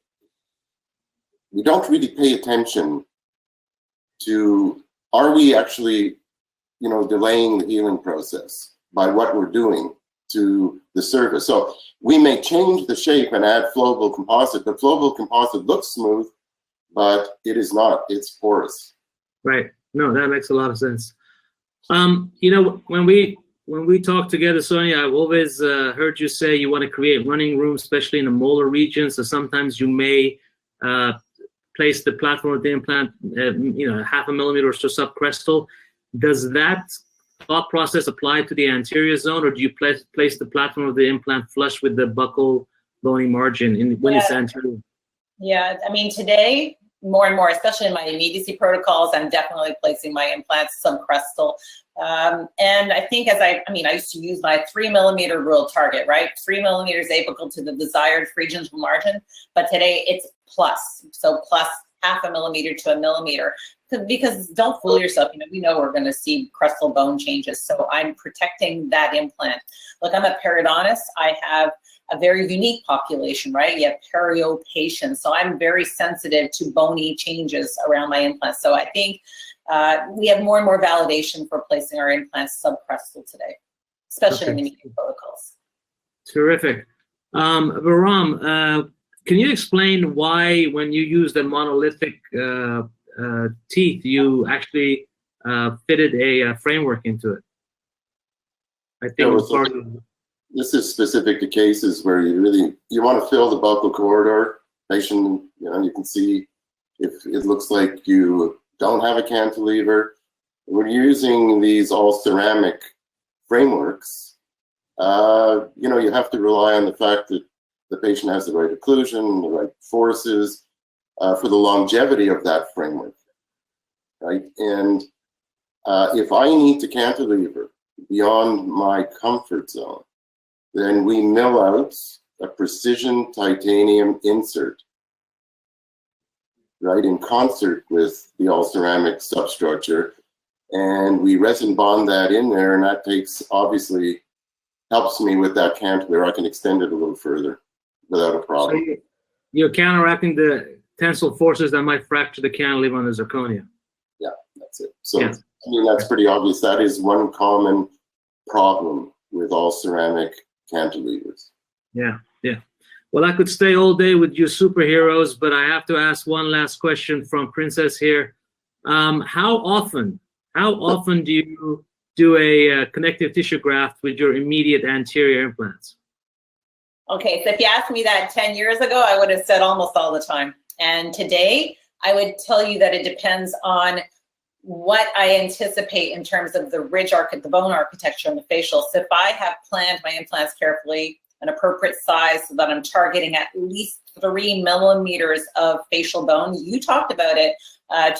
don't really pay attention to, are we actually, delaying the healing process by what we're doing to the surface? So we may change the shape and add flowable composite, but flowable composite looks smooth, but it is not. It's porous. Right. No, that makes a lot of sense. When we talk together, Sonia, I've always heard you say you want to create running room, especially in the molar region. So sometimes you may place the platform of the implant, half a millimeter or so subcrestal. Does that thought process apply to the anterior zone, or do you place the platform of the implant flush with the buccal bony margin when it's anterior? Yeah, I mean, today, more and more, especially in my immediacy protocols, I'm definitely placing my implants subcrestal. And I think I used to use my 3 millimeter rule target, right? 3 millimeters apical to the desired free gingival margin, but today it's plus. So plus half a millimeter to a millimeter. Because don't fool yourself, we know we're going to see crestal bone changes. So I'm protecting that implant. Look, I'm a periodontist. I have a very unique population, right? You have perio patients. So I'm very sensitive to bony changes around my implants. So I think we have more and more validation for placing our implants subcrestal today, especially in the medium protocols. Terrific. Bahram, can you explain why when you use the monolithic teeth, you actually fitted a framework into it. I think Yeah, it's part of. This is specific to cases where you want to fill the buccal corridor. Patient, you can see if it looks like you don't have a cantilever. When you're using these all ceramic frameworks, you have to rely on the fact that the patient has the right occlusion, the right forces for the longevity of that framework, right? And if I need to cantilever beyond my comfort zone, then we mill out a precision titanium insert, right, in concert with the all ceramic substructure, and we resin bond that in there, and that obviously helps me with that cantilever. I can extend it a little further without a problem. So you're counteracting the tensile forces that might fracture the cantilever on the zirconia. Yeah, that's it. So yeah. I mean, that's pretty obvious. That is one common problem with all ceramic cantilevers. Yeah, yeah. Well, I could stay all day with you superheroes, but I have to ask one last question from Princess here. How often do you do a connective tissue graft with your immediate anterior implants? Okay, so if you asked me that 10 years ago, I would have said almost all the time. And today, I would tell you that it depends on what I anticipate in terms of the the bone architecture and the facial. So if I have planned my implants carefully, an appropriate size so that I'm targeting at least 3 millimeters of facial bone. You talked about it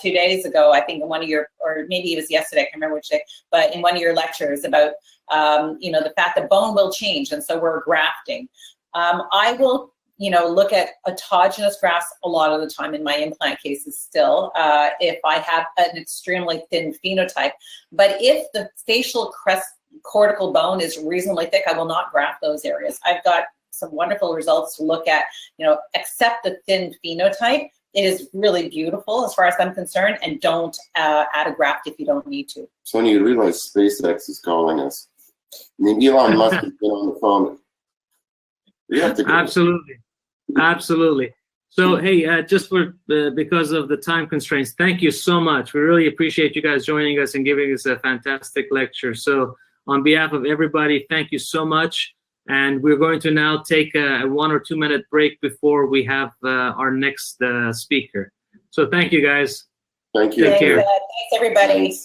2 days ago, I think in one of your, or maybe it was yesterday, I can't remember which day, but in one of your lectures about, the fact that bone will change. And so we're grafting. I will, look at autogenous grafts a lot of the time in my implant cases still, if I have an extremely thin phenotype. But if the facial cortical bone is reasonably thick, I will not graft those areas. I've got some wonderful results to look at, accept the thin phenotype. It is really beautiful as far as I'm concerned, and don't add a graft if you don't need to. So when you realize SpaceX is calling us, I mean, Elon Musk has been on the phone. We have to go. Absolutely. So, hey, just because of the time constraints, thank you so much. We really appreciate you guys joining us and giving us a fantastic lecture. So on behalf of everybody, thank you so much. And we're going to now take a 1 or 2 minute break before we have our next speaker. So thank you, guys. Thank you. Take care. Thanks, everybody.